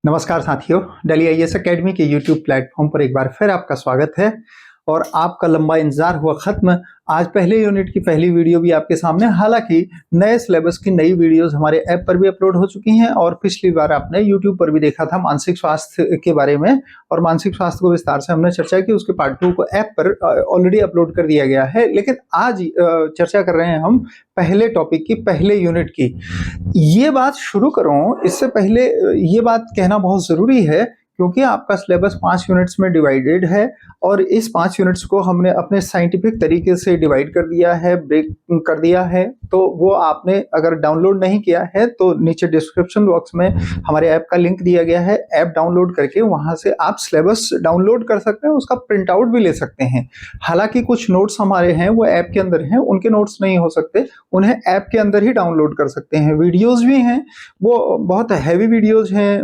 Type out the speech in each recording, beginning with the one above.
नमस्कार साथियों, Delhi IAS academy के यूट्यूब प्लेटफॉर्म पर एक बार फिर आपका स्वागत है। और आपका लंबा इंतजार हुआ खत्म। आज पहले यूनिट की पहली वीडियो भी आपके सामने। हालांकि नए सिलेबस की नई वीडियोस हमारे ऐप पर भी अपलोड हो चुकी हैं और पिछली बार आपने यूट्यूब पर भी देखा था मानसिक स्वास्थ्य के बारे में, और मानसिक स्वास्थ्य को विस्तार से हमने चर्चा की। उसके पार्ट 2 को ऐप पर ऑलरेडी अपलोड कर दिया गया है। लेकिन आज चर्चा कर रहे हैं हम पहले टॉपिक की, पहले यूनिट की। ये बात शुरू करूं इससे पहले ये बात कहना बहुत जरूरी है, क्योंकि आपका सिलेबस 5 यूनिट्स में डिवाइडेड है और इस 5 यूनिट्स को हमने अपने साइंटिफिक तरीके से डिवाइड कर दिया है, ब्रेक कर दिया है। तो वो आपने अगर डाउनलोड नहीं किया है तो नीचे डिस्क्रिप्शन बॉक्स में हमारे ऐप का लिंक दिया गया है। ऐप डाउनलोड करके वहां से आप सिलेबस डाउनलोड कर सकते हैं, उसका प्रिंट आउट भी ले सकते हैं। हालांकि कुछ नोट्स हमारे हैं वो ऐप के अंदर हैं, उनके नोट्स नहीं हो सकते, उन्हें ऐप के अंदर ही डाउनलोड कर सकते हैं। वीडियोज भी हैं, वो बहुत हैवी वीडियोज हैं,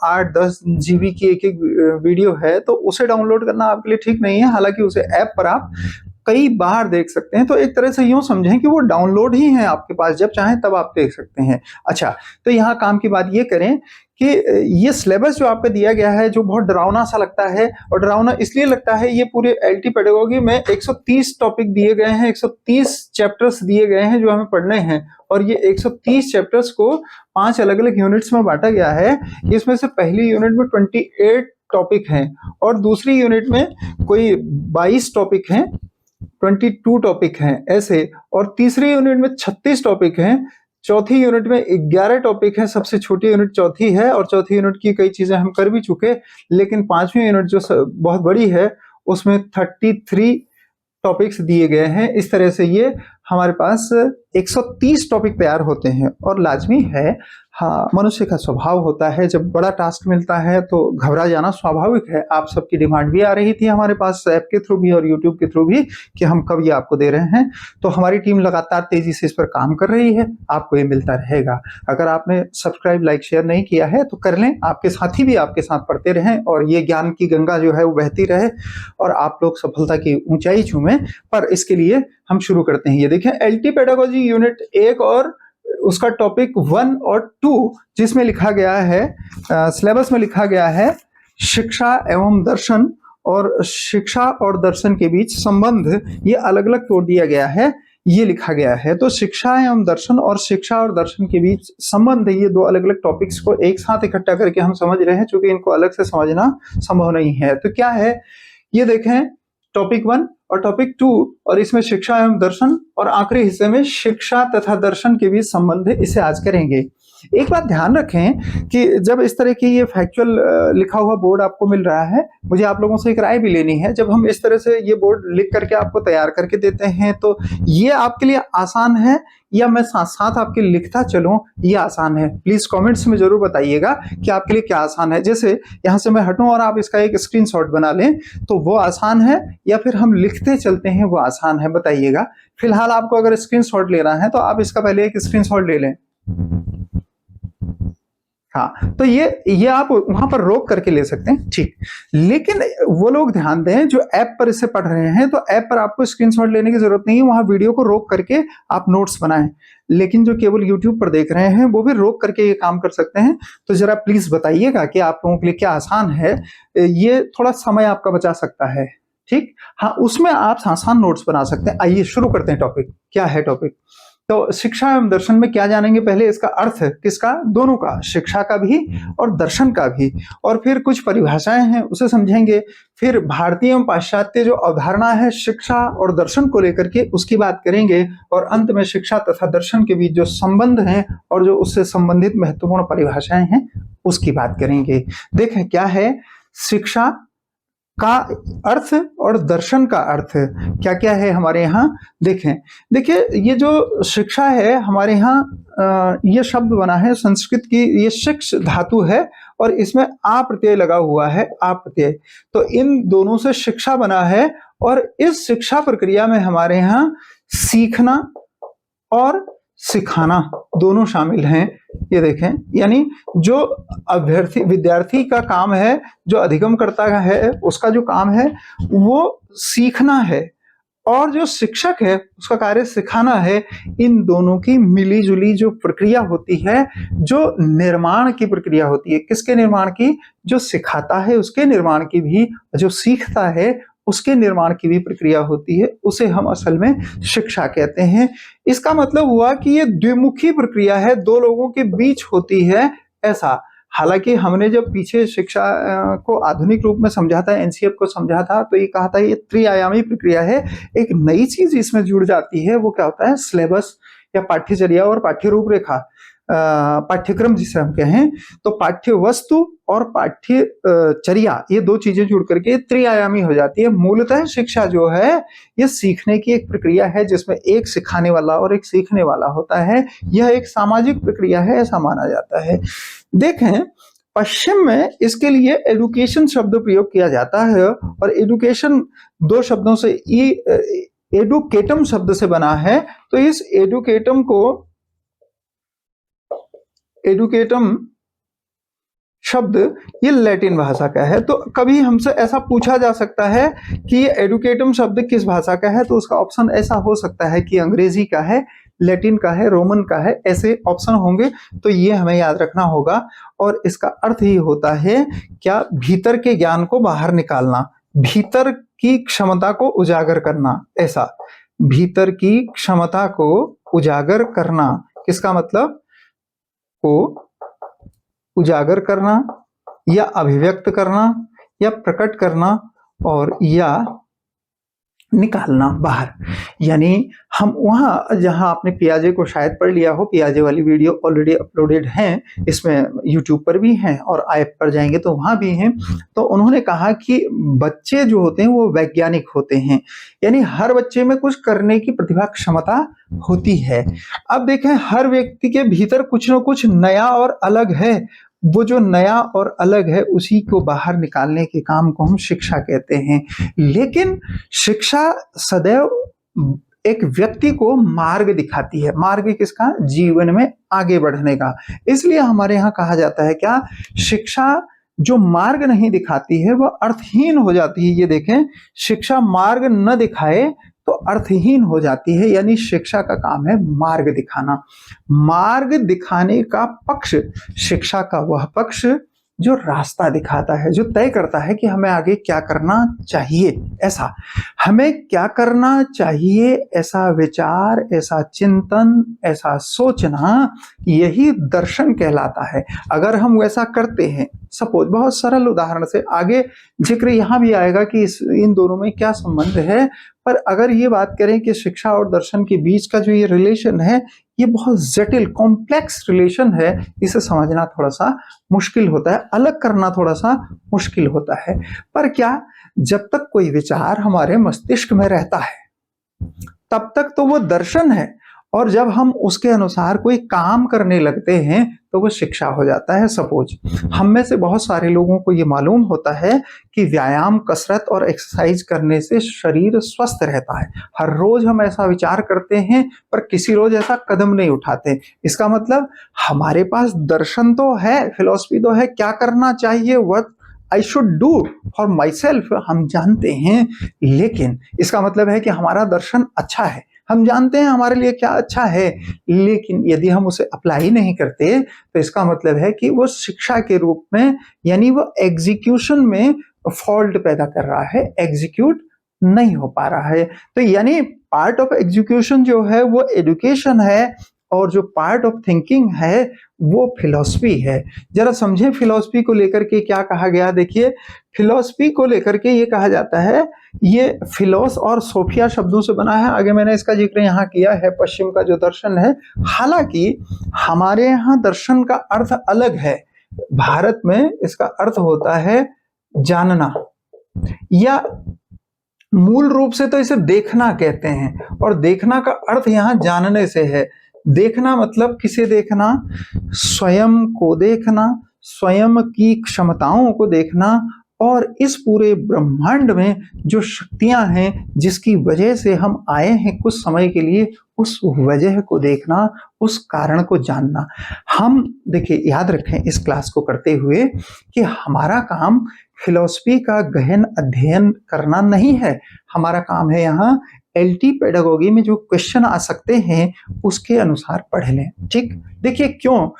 8-10 GB की एक वीडियो है, तो उसे डाउनलोड करना आपके लिए ठीक नहीं है। हालांकि उसे ऐप पर आप कई बार देख सकते हैं। तो एक तरह से यूं समझें कि वो डाउनलोड ही है आपके पास, जब चाहें तब आप देख सकते हैं। अच्छा, तो यहाँ काम की बात ये करें कि ये सिलेबस जो आपको दिया गया है, जो बहुत डरावना सा लगता है, और डरावना इसलिए लगता है, ये पूरे एलटी पेडागोजी में 130 टॉपिक दिए गए हैं, 130 चैप्टर्स दिए गए हैं जो हमें पढ़ने हैं। और ये 130 चैप्टर्स को 5 अलग अलग यूनिट्स में बांटा गया है। इसमें से पहली यूनिट में 28 टॉपिक हैं और दूसरी यूनिट में कोई 22 टॉपिक हैं, 22 टॉपिक हैं ऐसे, और तीसरी यूनिट में 36 टॉपिक हैं, चौथी यूनिट में 11 टॉपिक हैं। सबसे छोटी यूनिट चौथी है और चौथी यूनिट की कई चीजें हम कर भी चुके। लेकिन पांचवी यूनिट जो बहुत बड़ी है उसमें 33 टॉपिक्स दिए गए हैं। इस तरह से ये हमारे पास 130 टॉपिक तैयार होते हैं। और लाजमी है, हाँ, मनुष्य का स्वभाव होता है, जब बड़ा टास्क मिलता है तो घबरा जाना स्वाभाविक है। आप सबकी डिमांड भी आ रही थी हमारे पास ऐप के थ्रू भी और यूट्यूब के थ्रू भी कि हम कब ये आपको दे रहे हैं। तो हमारी टीम लगातार तेजी से इस पर काम कर रही है, आपको ये मिलता रहेगा। अगर आपने सब्सक्राइब, लाइक, शेयर नहीं किया है तो कर लें, आपके साथी भी आपके साथ पढ़ते रहें और ये ज्ञान की गंगा जो है वो बहती रहे और आप लोग सफलता की ऊंचाई छूमें। पर इसके लिए हम शुरू करते हैं। ये देखें, एलटी पेडागोजी यूनिट 1 और उसका टॉपिक 1 और 2, जिसमें लिखा गया है, सिलेबस में लिखा गया है शिक्षा एवं दर्शन, और शिक्षा और दर्शन के बीच संबंध ये अलग अलग तोड़ दिया गया है, ये लिखा गया है। तो शिक्षा एवं दर्शन और शिक्षा और दर्शन के बीच संबंध, ये दो अलग अलग टॉपिक्स को एक साथ इकट्ठा करके हम समझ रहे हैं, क्योंकि इनको अलग से समझना संभव नहीं है। तो क्या है, ये देखें, टॉपिक 1 और टॉपिक 2, और इसमें शिक्षा एवं दर्शन, और आखिरी हिस्से में शिक्षा तथा दर्शन के बीच संबंध, इसे आज करेंगे। एक बात ध्यान रखें कि जब इस तरह की ये फैक्चुअल लिखा हुआ बोर्ड आपको मिल रहा है, मुझे आप लोगों से एक राय भी लेनी है। जब हम इस तरह से ये बोर्ड लिख करके आपको तैयार करके देते हैं तो ये आपके लिए आसान है या मैं साथ साथ आपके लिखता चलूं, ये आसान है? प्लीज कमेंट्स में जरूर बताइएगा कि आपके लिए क्या आसान है। जैसे यहां से मैं हटूं और आप इसका एक स्क्रीनशॉट बना लें, तो वो आसान है, या फिर हम लिखते चलते हैं वो आसान है, बताइएगा। फिलहाल आपको अगर स्क्रीनशॉट लेना है तो आप इसका पहले एक स्क्रीनशॉट ले लें। हाँ, तो ये आप वहां पर रोक करके ले सकते हैं, ठीक। लेकिन वो लोग ध्यान दें जो ऐप पर इसे पढ़ रहे हैं, तो ऐप पर आपको स्क्रीनशॉट लेने की जरूरत नहीं है, वहां वीडियो को रोक करके आप नोट्स बनाएं। लेकिन जो केवल यूट्यूब पर देख रहे हैं वो भी रोक करके ये काम कर सकते हैं। तो जरा प्लीज बताइएगा कि आप लोगों के लिए क्या आसान है, ये थोड़ा समय आपका बचा सकता है, ठीक। हाँ, उसमें आप आसान नोट्स बना सकते हैं। आइए शुरू करते हैं। टॉपिक क्या है? टॉपिक तो शिक्षा एवं दर्शन में क्या जानेंगे? पहले इसका अर्थ, किसका? दोनों का, शिक्षा का भी और दर्शन का भी। और फिर कुछ परिभाषाएं हैं उसे समझेंगे। फिर भारतीय एवं पाश्चात्य जो अवधारणा है शिक्षा और दर्शन को लेकर के, उसकी बात करेंगे। और अंत में शिक्षा तथा दर्शन के बीच जो संबंध हैं और जो उससे संबंधित महत्वपूर्ण परिभाषाएं हैं उसकी बात करेंगे। देखें क्या है शिक्षा का अर्थ और दर्शन का अर्थ क्या क्या है हमारे यहाँ। देखें, देखिए, ये जो शिक्षा है हमारे यहाँ, ये शब्द बना है संस्कृत की, ये शिक्ष धातु है और इसमें आ प्रत्यय लगा हुआ है, आ प्रत्यय। तो इन दोनों से शिक्षा बना है और इस शिक्षा प्रक्रिया में हमारे यहाँ सीखना और सिखाना दोनों शामिल हैं। ये देखें, यानी जो अभ्यर्थी विद्यार्थी का काम है, जो अधिगम करता है, उसका जो काम है वो सीखना है, और जो शिक्षक है उसका कार्य सिखाना है। इन दोनों की मिली जुली जो प्रक्रिया होती है, जो निर्माण की प्रक्रिया होती है, किसके निर्माण की? जो सिखाता है उसके निर्माण की भी, जो सीखता है उसके निर्माण की भी प्रक्रिया होती है, उसे हम असल में शिक्षा कहते हैं। इसका मतलब हुआ कि ये द्विमुखी प्रक्रिया है, दो लोगों के बीच होती है ऐसा। हालांकि हमने जब पीछे शिक्षा को आधुनिक रूप में समझा था, एनसीएफ को समझा था, तो ये कहा था ये त्रिआयामी प्रक्रिया है। एक नई चीज इसमें जुड़ जाती है, वो क्या होता है? सिलेबस या पाठ्यचर्या और पाठ्य रूपरेखा, पाठ्यक्रम जिसे हम कहें। तो पाठ्य वस्तु और पाठ्यचर्या, ये दो चीजें जुड़ करके त्रिआयामी हो जाती है। मूलतः शिक्षा जो है ये सीखने की एक प्रक्रिया है, जिसमें एक सिखाने वाला और एक सीखने वाला होता है। यह एक सामाजिक प्रक्रिया है, ऐसा माना जाता है। देखें, पश्चिम में इसके लिए एडुकेशन शब्द प्रयोग किया जाता है, और एडुकेशन दो शब्दों से, एडुकेटम शब्द से बना है। तो इस एडुकेटम शब्द ये लैटिन भाषा का है। तो कभी हमसे ऐसा पूछा जा सकता है कि ये एडुकेटम शब्द किस भाषा का है, तो उसका ऑप्शन ऐसा हो सकता है कि अंग्रेजी का है, लैटिन का है, रोमन का है, ऐसे ऑप्शन होंगे। तो ये हमें याद रखना होगा। और इसका अर्थ ही होता है क्या? भीतर के ज्ञान को बाहर निकालना, भीतर की क्षमता को उजागर करना, ऐसा। भीतर की क्षमता को उजागर करना, किसका मतलब? को उजागर करना या अभिव्यक्त करना या प्रकट करना और या निकालना बाहर। यानी हम वहां जहां आपने पियाजे को शायद पढ़ लिया हो, पियाजे वाली वीडियो ऑलरेडी अपलोडेड हैं, इसमें यूट्यूब पर भी हैं और ऐप पर जाएंगे तो वहां भी हैं। तो उन्होंने कहा कि बच्चे जो होते हैं वो वैज्ञानिक होते हैं, यानी हर बच्चे में कुछ करने की प्रतिभा क्षमता होती है। अब देखें, हर व्यक्ति के भीतर कुछ न कुछ नया और अलग है। वो जो नया और अलग है उसी को बाहर निकालने के काम को हम शिक्षा कहते हैं। लेकिन शिक्षा सदैव एक व्यक्ति को मार्ग दिखाती है। मार्ग किसका? जीवन में आगे बढ़ने का। इसलिए हमारे यहाँ कहा जाता है क्या? शिक्षा जो मार्ग नहीं दिखाती है वह अर्थहीन हो जाती है। ये देखें, शिक्षा मार्ग न दिखाए तो अर्थहीन हो जाती है। यानी शिक्षा का काम है मार्ग दिखाना। मार्ग दिखाने का पक्ष, शिक्षा का वह पक्ष जो रास्ता दिखाता है, जो तय करता है कि हमें आगे क्या करना चाहिए। ऐसा हमें क्या करना चाहिए, ऐसा विचार, ऐसा चिंतन, ऐसा सोचना, यही दर्शन कहलाता है। अगर हम वैसा करते हैं, सपोज बहुत सरल उदाहरण से, आगे जिक्र यहां भी आएगा कि इन दोनों में क्या संबंध है, पर अगर ये बात करें कि शिक्षा और दर्शन के बीच का जो ये रिलेशन है, ये बहुत जटिल कॉम्प्लेक्स रिलेशन है। इसे समझना थोड़ा सा मुश्किल होता है, अलग करना थोड़ा सा मुश्किल होता है। पर क्या, जब तक कोई विचार हमारे मस्तिष्क में रहता है तब तक तो वो दर्शन है, और जब हम उसके अनुसार कोई काम करने लगते हैं तो वो शिक्षा हो जाता है। सपोज हम में से बहुत सारे लोगों को ये मालूम होता है कि व्यायाम, कसरत और एक्सरसाइज करने से शरीर स्वस्थ रहता है। हर रोज हम ऐसा विचार करते हैं पर किसी रोज ऐसा कदम नहीं उठाते। इसका मतलब हमारे पास दर्शन तो है, फिलॉसफी तो है, क्या करना चाहिए, what I should do for my self, हम जानते हैं। लेकिन इसका मतलब है कि हमारा दर्शन अच्छा है, हम जानते हैं हमारे लिए क्या अच्छा है, लेकिन यदि हम उसे अप्लाई नहीं करते तो इसका मतलब है कि वो शिक्षा के रूप में, यानी वो एग्जीक्यूशन में फॉल्ट पैदा कर रहा है, एग्जीक्यूट नहीं हो पा रहा है। तो यानी पार्ट ऑफ एग्जीक्यूशन जो है वो एजुकेशन है, और जो पार्ट ऑफ थिंकिंग है वो फिलॉसफी है। जरा समझे फिलॉसफी को लेकर के क्या कहा गया। देखिए, फिलॉसफी को लेकर के ये कहा जाता है, ये फिलोस और सोफिया शब्दों से बना है। आगे मैंने इसका जिक्र यहाँ किया है, पश्चिम का जो दर्शन है। हालांकि हमारे यहाँ दर्शन का अर्थ अलग है। भारत में इसका अर्थ होता है जानना, या मूल रूप से तो इसे देखना कहते हैं, और देखना का अर्थ यहाँ जानने से है। देखना मतलब किसे देखना? स्वयं को देखना, स्वयं की क्षमताओं को देखना, और इस पूरे ब्रह्मांड में जो शक्तियां हैं जिसकी वजह से हम आए हैं कुछ समय के लिए, उस वजह को देखना, उस कारण को जानना। हम देखिए, याद रखें इस क्लास को करते हुए कि हमारा काम फिलॉसफी का गहन अध्ययन करना नहीं है। हमारा काम है यहाँ एलटी पेडागोगी में जो क्वेश्चन आ सकते हैं उसके अनुसार पढ़ लें। ठीक, देखिए क्यों,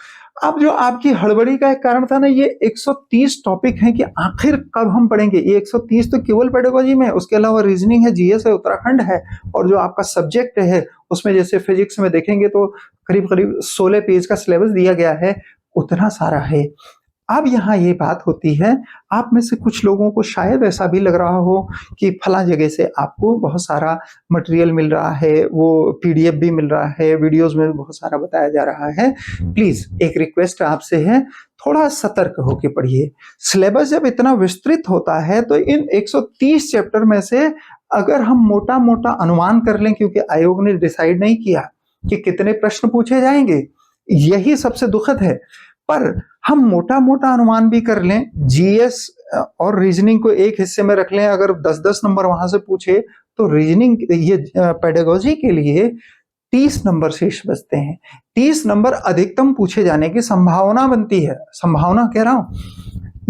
अब जो आपकी हड़बड़ी का एक कारण था ना, ये 130 टॉपिक हैं कि आखिर कब हम पढ़ेंगे। ये 130 तो केवल पेडागोजी में, उसके अलावा रीजनिंग है, जीएस है, उत्तराखंड है, और जो आपका सब्जेक्ट है उसमें जैसे फिजिक्स में देखेंगे तो करीब करीब 16 पेज का सिलेबस दिया गया है, उतना सारा है। अब यहाँ ये बात होती है, आप में से कुछ लोगों को शायद ऐसा भी लग रहा हो कि फला जगह से आपको बहुत सारा मटेरियल मिल रहा है, वो पीडीएफ भी मिल रहा है, वीडियोस में भी बहुत सारा बताया जा रहा है। प्लीज एक रिक्वेस्ट आपसे है, थोड़ा सतर्क होकर पढ़िए। सिलेबस जब इतना विस्तृत होता है तो इन 130 चैप्टर में से अगर हम मोटा मोटा अनुमान कर लें, क्योंकि आयोग ने डिसाइड नहीं किया कि कितने प्रश्न पूछे जाएंगे, यही सबसे दुखद है, पर हम मोटा मोटा अनुमान भी कर लें, जीएस और रीजनिंग को एक हिस्से में रख लें, अगर 10-10 नंबर वहां से पूछे तो रीजनिंग ये पेडागोजी के लिए 30 नंबर शेष बचते हैं। 30 नंबर अधिकतम पूछे जाने की संभावना बनती है, संभावना कह रहा हूं,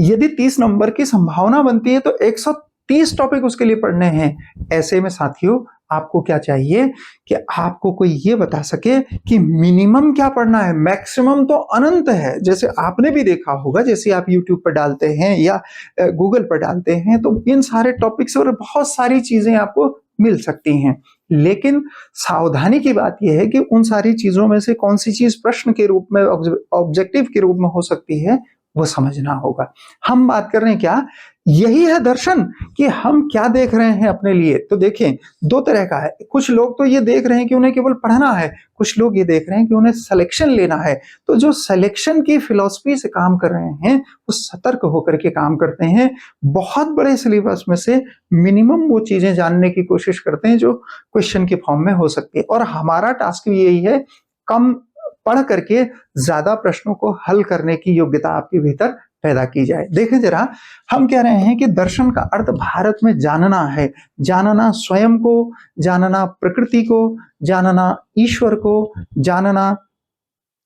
यदि 30 नंबर की संभावना बनती है तो 130 टॉपिक उसके लिए पढ़ने हैं। ऐसे में साथियों आपको क्या चाहिए कि आपको कोई ये बता सके कि मिनिमम क्या पढ़ना है, मैक्सिमम तो अनंत है। जैसे आपने भी देखा होगा, जैसे आप यूट्यूब पर डालते हैं या गूगल पर डालते हैं तो इन सारे टॉपिक्स और बहुत सारी चीजें आपको मिल सकती हैं, लेकिन सावधानी की बात यह है कि उन सारी चीजों में से कौन सी चीज प्रश्न के रूप में, ऑब्जेक्टिव के रूप में हो सकती है, वो समझना होगा। हम बात कर रहे हैं क्या, यही है दर्शन कि हम क्या देख रहे हैं अपने लिए। तो देखें, दो तरह का है, कुछ लोग तो ये देख रहे हैं कि उन्हें केवल पढ़ना है, कुछ लोग ये देख रहे हैं कि उन्हें सिलेक्शन लेना है। तो जो सिलेक्शन की फिलॉसफी से काम कर रहे हैं वो सतर्क होकर के काम करते हैं, बहुत बड़े सिलेबस में से मिनिमम वो चीजें जानने की कोशिश करते हैं जो क्वेश्चन के फॉर्म में हो सकती है। और हमारा टास्क भी यही है, कम पढ़ करके ज्यादा प्रश्नों को हल करने की योग्यता आपके भीतर पैदा की जाए। देखें जरा, हम कह रहे हैं कि दर्शन का अर्थ भारत में जानना है, जानना स्वयं को, जानना प्रकृति को, जानना ईश्वर को, जानना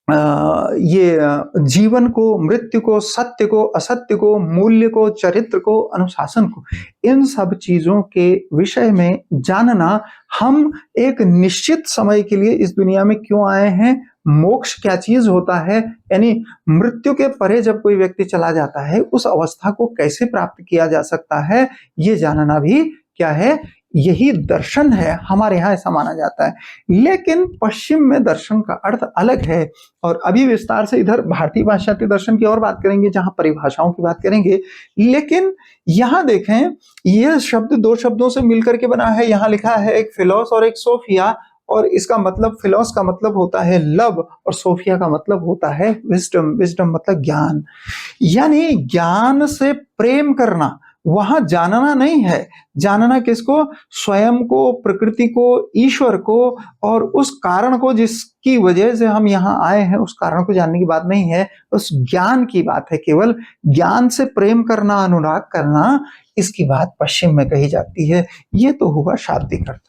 जीवन को, मृत्यु को, सत्य को, असत्य को, मूल्य को, चरित्र को, अनुशासन को, इन सब चीजों के विषय में जानना। हम एक निश्चित समय के लिए इस दुनिया में क्यों आए हैं, मोक्ष क्या चीज होता है, यानी मृत्यु के परे जब कोई व्यक्ति चला जाता है उस अवस्था को कैसे प्राप्त किया जा सकता है, ये जानना भी क्या है, यही दर्शन है। हमारे यहाँ ऐसा माना जाता है, लेकिन पश्चिम में दर्शन का अर्थ अलग है। और अभी विस्तार से इधर भारतीय पाश्चात्य दर्शन की और बात करेंगे, जहां परिभाषाओं की बात करेंगे। लेकिन यहाँ देखें, यह शब्द दो शब्दों से मिलकर के बना है। यहाँ लिखा है एक फिलोस और एक सोफिया, और इसका मतलब, फिलोस का मतलब होता है लव और सोफिया का मतलब होता है विजडम। विजडम मतलब ज्ञान, यानी ज्ञान से प्रेम करना। वहां जानना नहीं है, जानना किसको, स्वयं को, प्रकृति को, ईश्वर को, और उस कारण को जिसकी वजह से हम यहाँ आए हैं, उस कारण को जानने की बात नहीं है, उस ज्ञान की बात है। केवल ज्ञान से प्रेम करना, अनुराग करना, इसकी बात पश्चिम में कही जाती है। ये तो हुआ शाब्दिक अर्थ,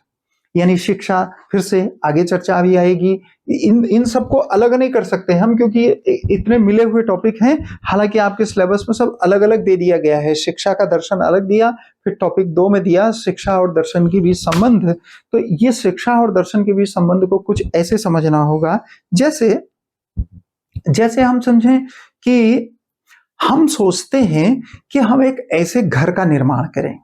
यानी शिक्षा। फिर से आगे चर्चा भी आएगी, इन सबको अलग नहीं कर सकते हम, क्योंकि इतने मिले हुए टॉपिक हैं। हालांकि आपके सिलेबस में सब अलग अलग दे दिया गया है, शिक्षा का दर्शन अलग दिया, फिर टॉपिक 2 में दिया शिक्षा और दर्शन के बीच संबंध। तो ये शिक्षा और दर्शन के बीच संबंध को कुछ ऐसे समझना होगा, जैसे जैसे हम समझें कि हम सोचते हैं कि हम एक ऐसे घर का निर्माण करें,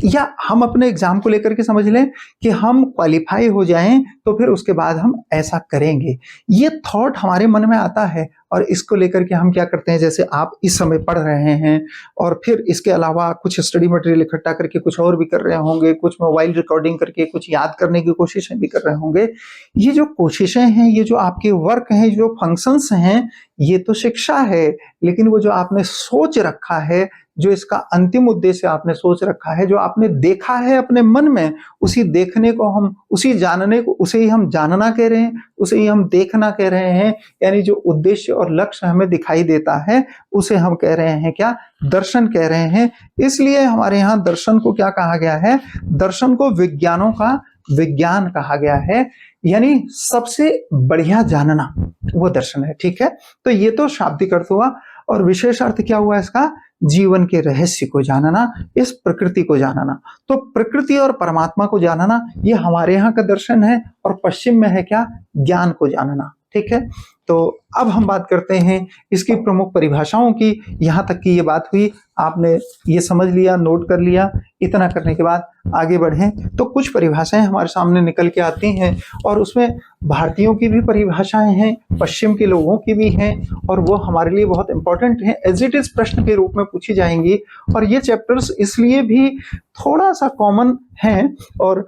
या हम अपने एग्जाम को लेकर के समझ लें कि हम क्वालिफाई हो जाएं तो फिर उसके बाद हम ऐसा करेंगे। ये थॉट हमारे मन में आता है, और इसको लेकर के हम क्या करते हैं, जैसे आप इस समय पढ़ रहे हैं और फिर इसके अलावा कुछ स्टडी मटेरियल इकट्ठा करके कुछ और भी कर रहे होंगे, कुछ मोबाइल रिकॉर्डिंग करके कुछ याद करने की कोशिशें भी कर रहे होंगे। ये जो कोशिशें हैं, ये जो आपके वर्क हैं, जो फंक्शंस हैं, ये तो शिक्षा है। लेकिन वो जो आपने सोच रखा है, जो इसका अंतिम उद्देश्य आपने सोच रखा है, जो आपने देखा है अपने मन में, उसी देखने को हम, उसी जानने को, उसे ही हम जानना कह रहे हैं, उसे ही हम देखना कह रहे हैं। यानी जो उद्देश्य और लक्ष्य हमें दिखाई देता है, उसे हम कह रहे हैं क्या, दर्शन कह रहे हैं। इसलिए हमारे यहाँ दर्शन को क्या कहा गया है, दर्शन को विज्ञानों का विज्ञान कहा गया है, यानी सबसे बढ़िया जानना वो दर्शन है। ठीक है, तो ये तो शाब्दिक अर्थ हुआ। और विशेष अर्थ क्या हुआ इसका? जीवन के रहस्य को जानना, इस प्रकृति को जानना। तो प्रकृति और परमात्मा को जानना ये हमारे यहाँ का दर्शन है, और पश्चिम में है क्या? ज्ञान को जानना। ठीक है, तो अब हम बात करते हैं इसकी प्रमुख परिभाषाओं की। यहां तक की ये बात हुई, आपने ये समझ लिया, नोट कर लिया। इतना करने के बाद आगे बढ़ें तो कुछ परिभाषाएं हमारे सामने निकल के आती हैं, और उसमें भारतीयों की भी परिभाषाएं हैं, पश्चिम के लोगों की भी हैं, और वो हमारे लिए बहुत इंपॉर्टेंट हैं, एज इट इज प्रश्न के रूप में पूछी जाएंगी। और ये चैप्टर्स इसलिए भी थोड़ा सा कॉमन हैं, और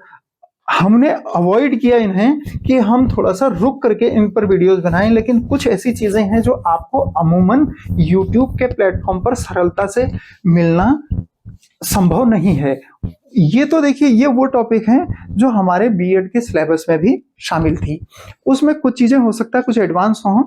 हमने अवॉइड किया इन्हें कि हम थोड़ा सा रुक करके इन पर वीडियोस बनाएं, लेकिन कुछ ऐसी चीजें हैं जो आपको अमूमन YouTube के प्लेटफॉर्म पर सरलता से मिलना संभव नहीं है। ये तो देखिए, ये वो टॉपिक हैं जो हमारे बीएड के सिलेबस में भी शामिल थी। उसमें कुछ चीजें हो सकता है कुछ एडवांस हों,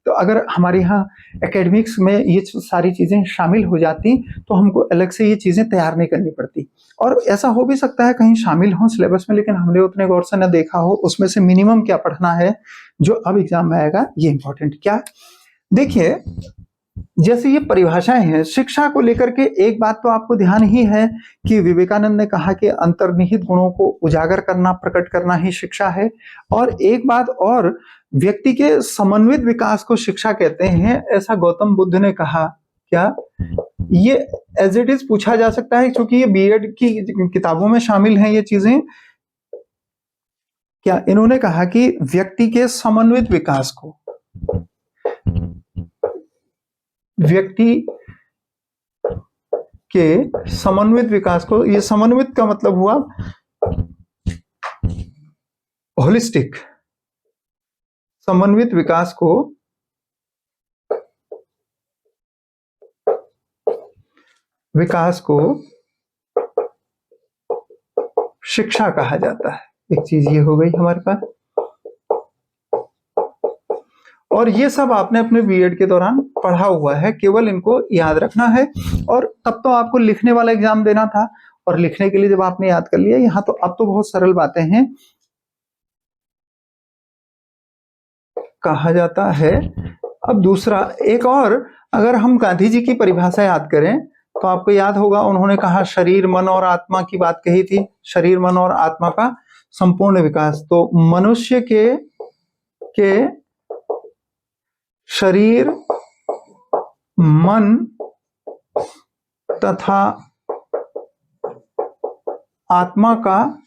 तो अगर हमारे यहाँ एकेडमिक्स में ये सारी चीजें शामिल हो जाती तो हमको अलग से ये चीजें तैयार नहीं करनी पड़ती। और ऐसा हो भी सकता है कहीं शामिल हो सिलेबस में, लेकिन हमने उतने गौर से न देखा हो उसमें से मिनिमम क्या पढ़ना है जो अब एग्जाम में आएगा, ये इंपॉर्टेंट। क्या? देखिए, जैसे ये परिभाषाएं हैं शिक्षा को लेकर के, एक बात तो आपको ध्यान ही है कि विवेकानंद ने कहा कि अंतर्निहित गुणों को उजागर करना, प्रकट करना ही शिक्षा है। और एक बात और, व्यक्ति के समन्वित विकास को शिक्षा कहते हैं, ऐसा गौतम बुद्ध ने कहा। क्या ये एज इट इज पूछा जा सकता है, क्योंकि ये बीएड की किताबों में शामिल हैं ये चीजें। क्या इन्होंने कहा कि व्यक्ति के समन्वित विकास को, व्यक्ति के समन्वित विकास को, ये समन्वित का मतलब हुआ होलिस्टिक, समन्वित विकास को शिक्षा कहा जाता है। एक चीज ये हो गई हमारे पास, और ये सब आपने अपने बीएड के दौरान पढ़ा हुआ है, केवल इनको याद रखना है। और तब तो आपको लिखने वाला एग्जाम देना था, और लिखने के लिए जब आपने याद कर लिया, यहाँ तो अब तो बहुत सरल बातें हैं। कहा जाता है। अब दूसरा एक और, अगर हम गांधी जी की परिभाषा याद करें तो आपको याद होगा उन्होंने कहा शरीर, मन और आत्मा की बात कही थी, शरीर, मन और आत्मा का संपूर्ण विकास। तो मनुष्य के शरीर, मन तथा आत्मा का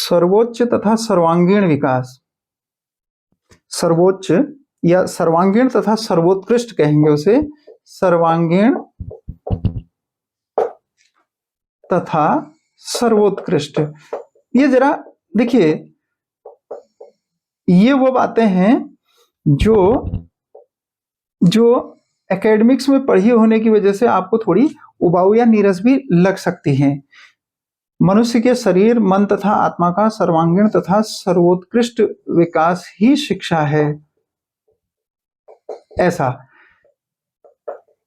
सर्वोच्च तथा सर्वांगीण विकास, सर्वोच्च या सर्वांगीण तथा सर्वोत्कृष्ट कहेंगे उसे, सर्वांगीण तथा सर्वोत्कृष्ट। ये जरा देखिए, ये वो बातें हैं जो एकेडमिक्स में पढ़ी होने की वजह से आपको थोड़ी उबाऊ या नीरस भी लग सकती हैं। मनुष्य के शरीर, मन तथा आत्मा का सर्वांगीण तथा सर्वोत्कृष्ट विकास ही शिक्षा है, ऐसा।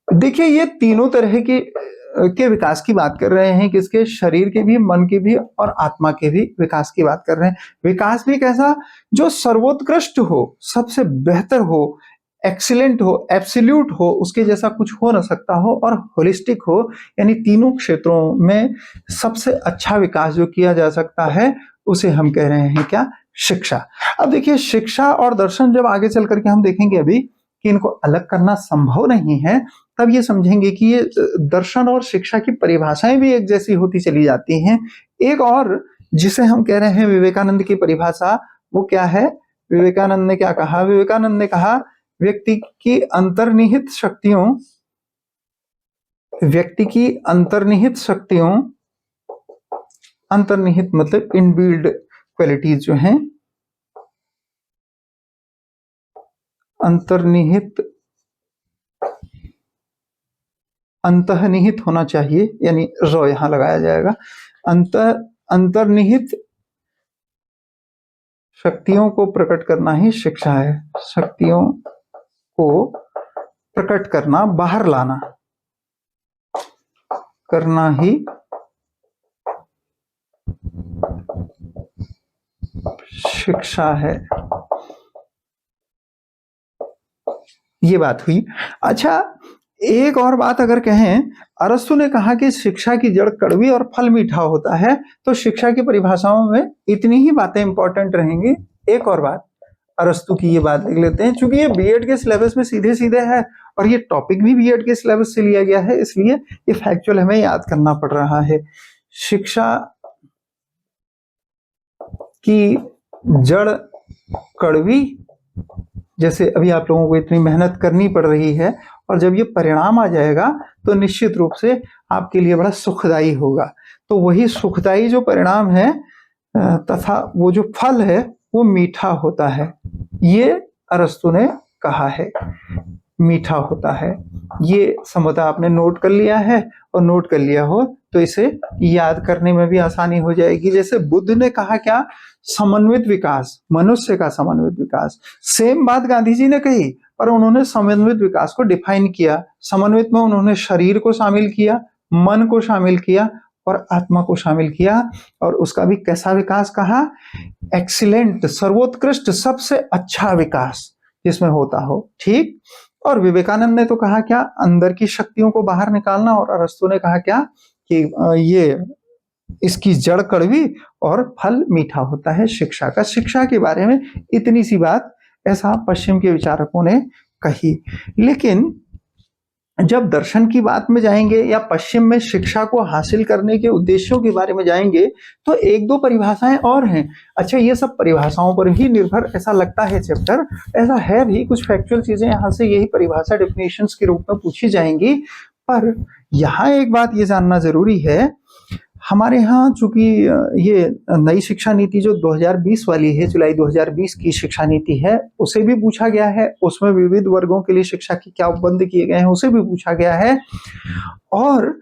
देखिए, ये तीनों तरह के विकास की बात कर रहे हैं, किसके? शरीर के भी, मन के भी और आत्मा के भी विकास की बात कर रहे हैं। विकास भी कैसा? जो सर्वोत्कृष्ट हो, सबसे बेहतर हो, एक्सीलेंट हो, एब्सोल्यूट हो, उसके जैसा कुछ हो ना सकता हो, और होलिस्टिक हो, यानी तीनों क्षेत्रों में सबसे अच्छा विकास जो किया जा सकता है उसे हम कह रहे हैं क्या? शिक्षा। अब देखिए, शिक्षा और दर्शन जब आगे चल करके हम देखेंगे अभी कि इनको अलग करना संभव नहीं है, तब ये समझेंगे कि ये दर्शन और शिक्षा की परिभाषाएं भी एक जैसी होती चली जाती हैं। एक और जिसे हम कह रहे हैं विवेकानंद की परिभाषा, वो क्या है? विवेकानंद ने क्या कहा? विवेकानंद ने कहा व्यक्ति की अंतर्निहित शक्तियों, व्यक्ति की अंतर्निहित शक्तियों, अंतर्निहित मतलब इनबिल्ड क्वालिटीज जो हैं, अंतर्निहित, अंतर्निहित होना चाहिए, यानी रो यहां लगाया जाएगा। अंतर्निहित शक्तियों को प्रकट करना ही शिक्षा है। शक्तियों को प्रकट करना, बाहर लाना, करना ही शिक्षा है। ये बात हुई। अच्छा, एक और बात अगर कहें, अरस्तु ने कहा कि शिक्षा की जड़ कड़वी और फल मीठा होता है, तो शिक्षा की परिभाषाओं में इतनी ही बातें इंपॉर्टेंट रहेंगी। एक और बात अरस्तु की ये बात लिख लेते हैं, क्योंकि ये बीएड के सिलेबस में सीधे सीधे है और ये टॉपिक भी बीएड के सिलेबस से लिया गया है, इसलिए ये फैक्चुअल हमें याद करना पड़ रहा है। शिक्षा की जड़ कड़वी, जैसे अभी आप लोगों को इतनी मेहनत करनी पड़ रही है और जब ये परिणाम आ जाएगा तो निश्चित रूप से आपके लिए बड़ा सुखदायी होगा। तो वही सुखदायी जो परिणाम है तथा वो जो फल है वो मीठा होता है, ये अरस्तु ने कहा है, मीठा होता है। ये समझा आपने नोट कर लिया है, और नोट कर लिया हो तो इसे याद करने में भी आसानी हो जाएगी। जैसे बुद्ध ने कहा क्या, समन्वित विकास, मनुष्य का समन्वित विकास। सेम बात गांधी जी ने कही, पर उन्होंने समन्वित विकास को डिफाइन किया। समन्वित में उन्होंने शरीर को शामिल किया, मन को शामिल किया और आत्मा को शामिल किया, और उसका भी कैसा विकास कहा, एक्सीलेंट, सर्वोत्कृष्ट, सबसे अच्छा विकास जिसमें होता हो। ठीक। और विवेकानंद ने तो कहा क्या, अंदर की शक्तियों को बाहर निकालना, और अरस्तु ने कहा क्या कि ये इसकी जड़ कड़वी और फल मीठा होता है शिक्षा का। शिक्षा के बारे में इतनी सी बात ऐसा पश्चिम के विचारकों ने कही। लेकिन जब दर्शन की बात में जाएंगे या पश्चिम में शिक्षा को हासिल करने के उद्देश्यों के बारे में जाएंगे तो एक दो परिभाषाएं और हैं। अच्छा, ये सब परिभाषाओं पर ही निर्भर ऐसा लगता है चैप्टर, ऐसा है भी, कुछ फैक्चुअल चीजें यहाँ से यही परिभाषा डेफिनेशंस के रूप में पूछी जाएंगी। पर यहाँ एक बात ये जानना जरूरी है, हमारे यहाँ चूंकि ये नई शिक्षा नीति जो 2020 वाली है, जुलाई 2020 की शिक्षा नीति है, उसे भी पूछा गया है। उसमें विविध वर्गों के लिए शिक्षा के क्या उपबंध किए गए हैं उसे भी पूछा गया है। और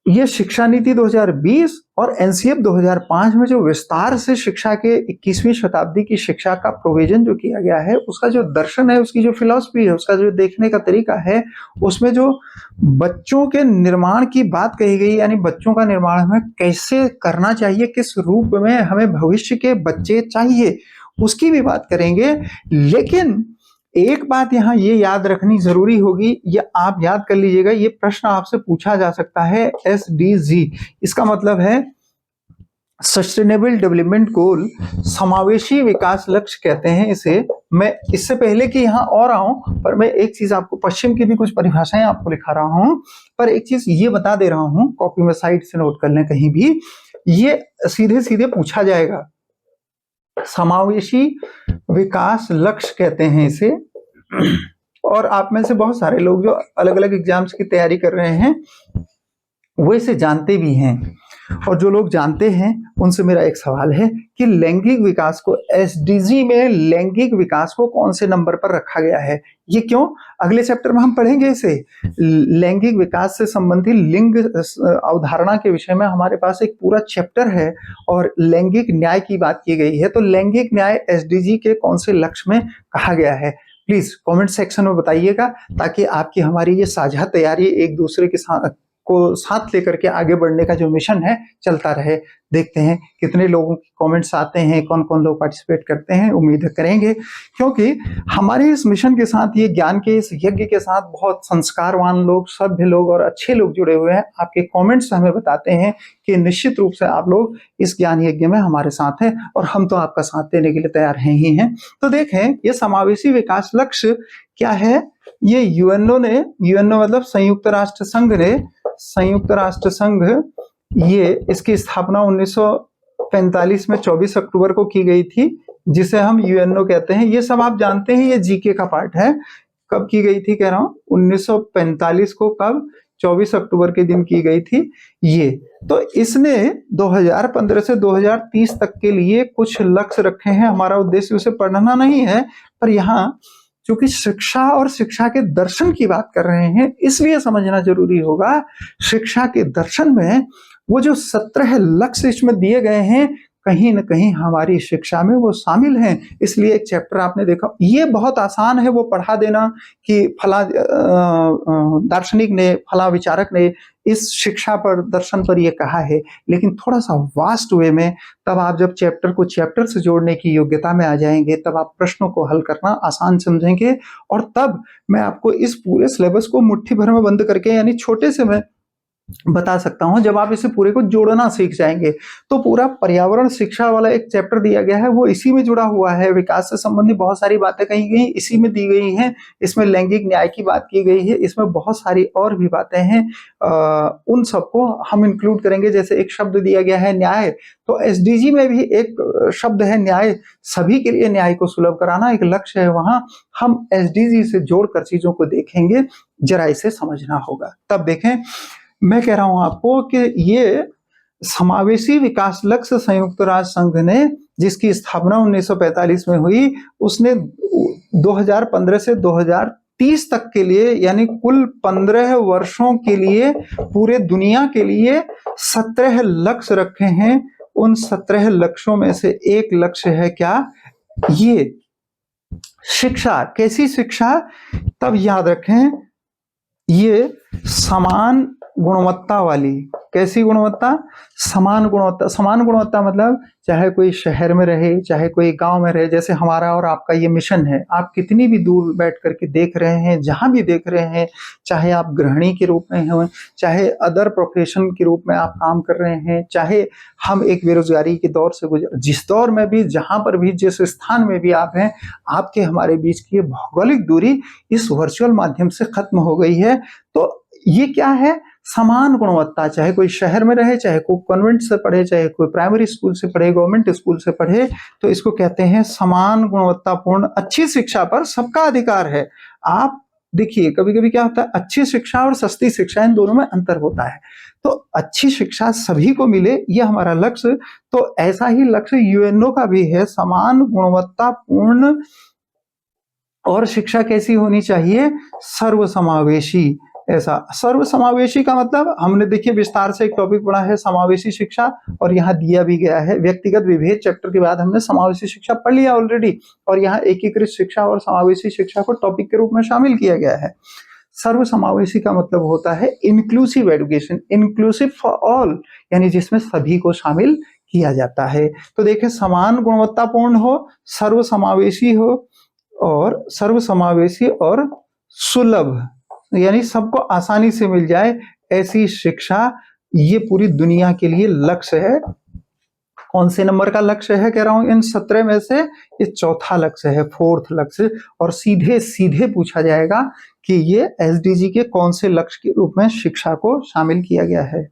ये शिक्षा नीति 2020 और एनसीएफ 2005 में जो विस्तार से शिक्षा के 21वीं शताब्दी की शिक्षा का प्रोविजन जो किया गया है, उसका जो दर्शन है, उसकी जो फिलॉसफी है, उसका जो देखने का तरीका है, उसमें जो बच्चों के निर्माण की बात कही गई, यानी बच्चों का निर्माण हमें कैसे करना चाहिए, किस रूप में हमें भविष्य के बच्चे चाहिए, उसकी भी बात करेंगे। लेकिन एक बात यहाँ ये याद रखनी जरूरी होगी, ये आप याद कर लीजिएगा, ये प्रश्न आपसे पूछा जा सकता है। SDG, इसका मतलब है सस्टेनेबल डेवलपमेंट गोल, समावेशी विकास लक्ष्य कहते हैं इसे। मैं इससे पहले कि यहाँ और आऊं, पर मैं एक चीज आपको, पश्चिम की भी कुछ परिभाषाएं आपको लिखा रहा हूं, पर एक चीज ये बता दे रहा हूं, कॉपी में साइड से नोट कर लें कहीं भी, ये सीधे सीधे पूछा जाएगा। समावेशी विकास लक्ष्य कहते हैं इसे। और आप में से बहुत सारे लोग जो अलग अलग एग्जाम्स की तैयारी कर रहे हैं वो इसे जानते भी हैं, और जो लोग जानते हैं उनसे मेरा एक सवाल है कि लैंगिक विकास को, एसडीजी में लैंगिक विकास को कौन से नंबर पर रखा गया है? ये क्यों? अगले चैप्टर में हम पढ़ेंगे इसे। लैंगिक विकास से संबंधित लिंग अवधारणा के विषय में हमारे पास एक पूरा चैप्टर है, और लैंगिक न्याय की बात की गई है। तो लैंगिक न्याय एसडीजी के कौन से लक्ष्य में कहा गया है? प्लीज कमेंट सेक्शन में बताइएगा, ताकि आपकी हमारी ये साझा तैयारी एक दूसरे के साथ लेकर के आगे बढ़ने का जो मिशन है चलता रहे। देखते हैं कितने लोगों के कमेंट्स आते हैं, कौन कौन लोग पार्टिसिपेट करते हैं। उम्मीद करेंगे, क्योंकि हमारे इस मिशन के साथ, ये ज्ञान के इस यज्ञ के साथ बहुत संस्कारवान लोग, सभ्य लोग और अच्छे लोग जुड़े हुए हैं। आपके कमेंट्स हमें बताते हैं कि निश्चित रूप से आप लोग इस ज्ञान यज्ञ में हमारे साथ हैं, और हम तो आपका साथ देने के लिए तैयार हैं ही हैं। तो देखें, ये समावेशी विकास लक्ष्य क्या है? ये यूएनओ मतलब संयुक्त राष्ट्र संघ, ये इसकी स्थापना 1945 में 24 अक्टूबर को की गई थी, जिसे हम यूएनओ कहते हैं। ये सब आप जानते हैं, ये जीके का पार्ट है। कब की गई थी? कह रहा हूं 1945 को। कब? 24 अक्टूबर के दिन की गई थी ये। तो इसने 2015 से 2030 तक के लिए कुछ लक्ष्य रखे हैं। हमारा उद्देश्य उसे पढ़ना नहीं है, पर यहाँ चूंकि शिक्षा और शिक्षा के दर्शन की बात कर रहे हैं, इसलिए समझना जरूरी होगा। शिक्षा के दर्शन में वो जो 17 लक्ष्य इसमें दिए गए हैं, कहीं न कहीं हमारी शिक्षा में वो शामिल हैं। इसलिए एक चैप्टर आपने देखा, ये बहुत आसान है वो पढ़ा देना कि फला दार्शनिक ने, फला विचारक ने इस शिक्षा पर, दर्शन पर ये कहा है, लेकिन थोड़ा सा वास्ट वे में। तब आप जब चैप्टर को चैप्टर से जोड़ने की योग्यता में आ जाएंगे, तब आप प्रश्नों को हल करना आसान समझेंगे, और तब मैं आपको इस पूरे सिलेबस को मुट्ठी भर में बंद करके, यानी छोटे से मैं बता सकता हूं, जब आप इसे पूरे को जोड़ना सीख जाएंगे तो पूरा पर्यावरण शिक्षा वाला एक चैप्टर दिया गया है, वो इसी में जुड़ा हुआ है। विकास से संबंधित बहुत सारी बातें कही गई इसी में दी गई हैं। इसमें लैंगिक न्याय की बात की गई है, इसमें बहुत सारी और भी बातें हैं। उन सबको हम इंक्लूड करेंगे। जैसे एक शब्द दिया गया है न्याय, तो एसडीजी में भी एक शब्द है न्याय। सभी के लिए न्याय को सुलभ कराना एक लक्ष्य है। वहां हम एसडीजी से जोड़कर चीजों को देखेंगे, जरा इसे समझना होगा। तब देखें, मैं कह रहा हूं आपको कि ये समावेशी विकास लक्ष्य संयुक्त राष्ट्र संघ ने, जिसकी स्थापना 1945 में हुई, उसने 2015 से 2030 तक के लिए, यानी कुल 15 वर्षों के लिए पूरे दुनिया के लिए 17 लक्ष्य रखे हैं। उन 17 लक्ष्यों में से एक लक्ष्य है क्या? ये शिक्षा। कैसी शिक्षा? तब याद रखें, ये समान गुणवत्ता वाली। कैसी गुणवत्ता? समान गुणवत्ता। समान गुणवत्ता मतलब चाहे कोई शहर में रहे, चाहे कोई गांव में रहे। जैसे हमारा और आपका ये मिशन है, आप कितनी भी दूर बैठ करके देख रहे हैं, जहां भी देख रहे हैं, चाहे आप गृहिणी के रूप में हो, चाहे अदर प्रोफेशन के रूप में आप काम कर रहे हैं, चाहे हम एक बेरोजगारी के दौर से गुजर, जिस दौर में भी, जहां पर भी, जिस स्थान में भी आप हैं, आपके हमारे बीच की ये भौगोलिक दूरी इस वर्चुअल माध्यम से खत्म हो गई है। तो ये क्या है? समान गुणवत्ता। चाहे कोई शहर में रहे, चाहे कोई कॉन्वेंट से पढ़े, चाहे कोई प्राइमरी स्कूल से पढ़े, गवर्नमेंट स्कूल से पढ़े, तो इसको कहते हैं समान गुणवत्तापूर्ण अच्छी शिक्षा पर सबका अधिकार है। आप देखिए, कभी कभी क्या होता है, अच्छी शिक्षा और सस्ती शिक्षा, इन दोनों में अंतर होता है। तो अच्छी शिक्षा सभी को मिले, यह हमारा लक्ष्य। तो ऐसा ही लक्ष्य यूएनओ का भी है, समान गुणवत्तापूर्ण। और शिक्षा कैसी होनी चाहिए? सर्वसमावेशी। ऐसा सर्वसमावेशी का मतलब, हमने देखिए विस्तार से एक टॉपिक पढ़ा है समावेशी शिक्षा, और यहाँ दिया भी गया है। व्यक्तिगत विभेद चैप्टर के बाद हमने समावेशी शिक्षा पढ़ लिया ऑलरेडी, और यहाँ एकीकृत शिक्षा और समावेशी शिक्षा को टॉपिक के रूप में शामिल किया गया है। सर्वसमावेशी का मतलब होता है inclusive education, inclusive for all, यानी जिसमें सभी को शामिल किया जाता है। तो देखिए, समान गुणवत्तापूर्ण हो, सर्वसमावेशी हो, और सर्वसमावेशी और सुलभ, यानी सबको आसानी से मिल जाए, ऐसी शिक्षा, ये पूरी दुनिया के लिए लक्ष्य है। कौन से नंबर का लक्ष्य है? कह रहा हूं इन 17 में से ये चौथा लक्ष्य है, फोर्थ लक्ष्य। और सीधे सीधे पूछा जाएगा कि ये एसडीजी के कौन से लक्ष्य के रूप में शिक्षा को शामिल किया गया है।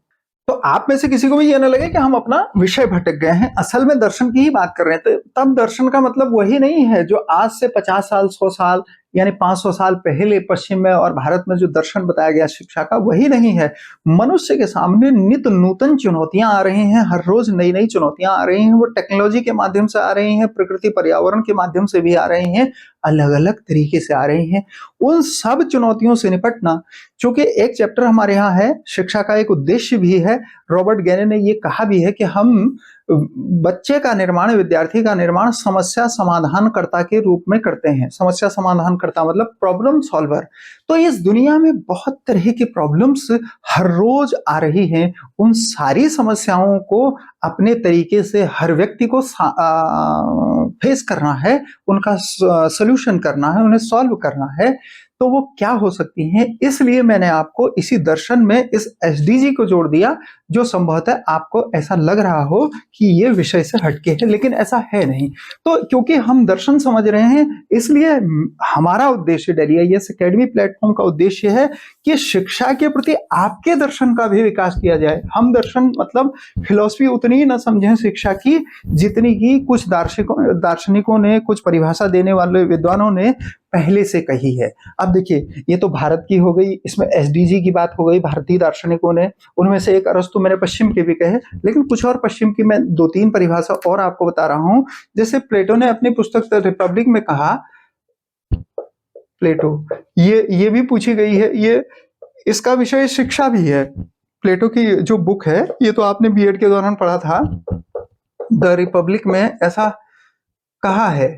तो आप में से किसी को भी ये ना लगे कि हम अपना विषय भटक गए हैं, असल में दर्शन की ही बात कर रहे हैं। तो तब दर्शन का मतलब वही नहीं है जो आज से 50 साल, 100 साल, यानी 500 साल पहले पश्चिम में और भारत में जो दर्शन बताया गया शिक्षा का, वही नहीं है। मनुष्य के सामने नित नूतन चुनौतियां आ रही हैं, हर रोज नई नई चुनौतियां आ रही हैं। वो टेक्नोलॉजी के माध्यम से आ रही हैं, प्रकृति पर्यावरण के माध्यम से भी आ रही हैं, अलग अलग तरीके से आ रही हैं। उन सब चुनौतियों से निपटना, चूंकि एक चैप्टर हमारे यहाँ है, शिक्षा का एक उद्देश्य भी है। रॉबर्ट गैने ने ये कहा भी है कि हम बच्चे का निर्माण, विद्यार्थी का निर्माण समस्या समाधानकर्ता के रूप में करते हैं। समस्या समाधानकर्ता मतलब प्रॉब्लम सॉल्वर। तो इस दुनिया में बहुत तरह की प्रॉब्लम्स हर रोज आ रही हैं। उन सारी समस्याओं को अपने तरीके से हर व्यक्ति को फेस करना है, उनका सोल्यूशन करना है, उन्हें सॉल्व करना है। तो वो क्या हो सकती हैं? इसलिए मैंने आपको इसी दर्शन में इस एसडीजी को जोड़ दिया, जो संभवतः आपको ऐसा लग रहा हो कि ये विषय से हटके है, लेकिन ऐसा है नहीं। तो क्योंकि हम दर्शन समझ रहे हैं, इसलिए हमारा उद्देश्य डेली आईएएस एकेडमी प्लेटफॉर्म का उद्देश्य है कि शिक्षा के प्रति आपके दर्शन का भी विकास किया जाए। हम दर्शन मतलब फिलॉसफी उतनी ही न समझें शिक्षा की, जितनी की कुछ दार्शनिकों ने, कुछ परिभाषा देने वाले विद्वानों ने पहले से कही है। अब देखिए, ये तो भारत की हो गई, इसमें एसडीजी की बात हो गई भारतीय दार्शनिकों ने। उनमें से एक अरस्तु मैंने पश्चिम के भी कहे, लेकिन कुछ और पश्चिम की मैं 2-3 परिभाषा और आपको बता रहा हूं। जैसे प्लेटो ने अपनी पुस्तक द रिपब्लिक में कहा, प्लेटो, ये भी पूछी गई है, ये इसका विषय शिक्षा भी है। प्लेटो की जो बुक है, ये तो आपने बीएड के दौरान पढ़ा था। द रिपब्लिक में ऐसा कहा है,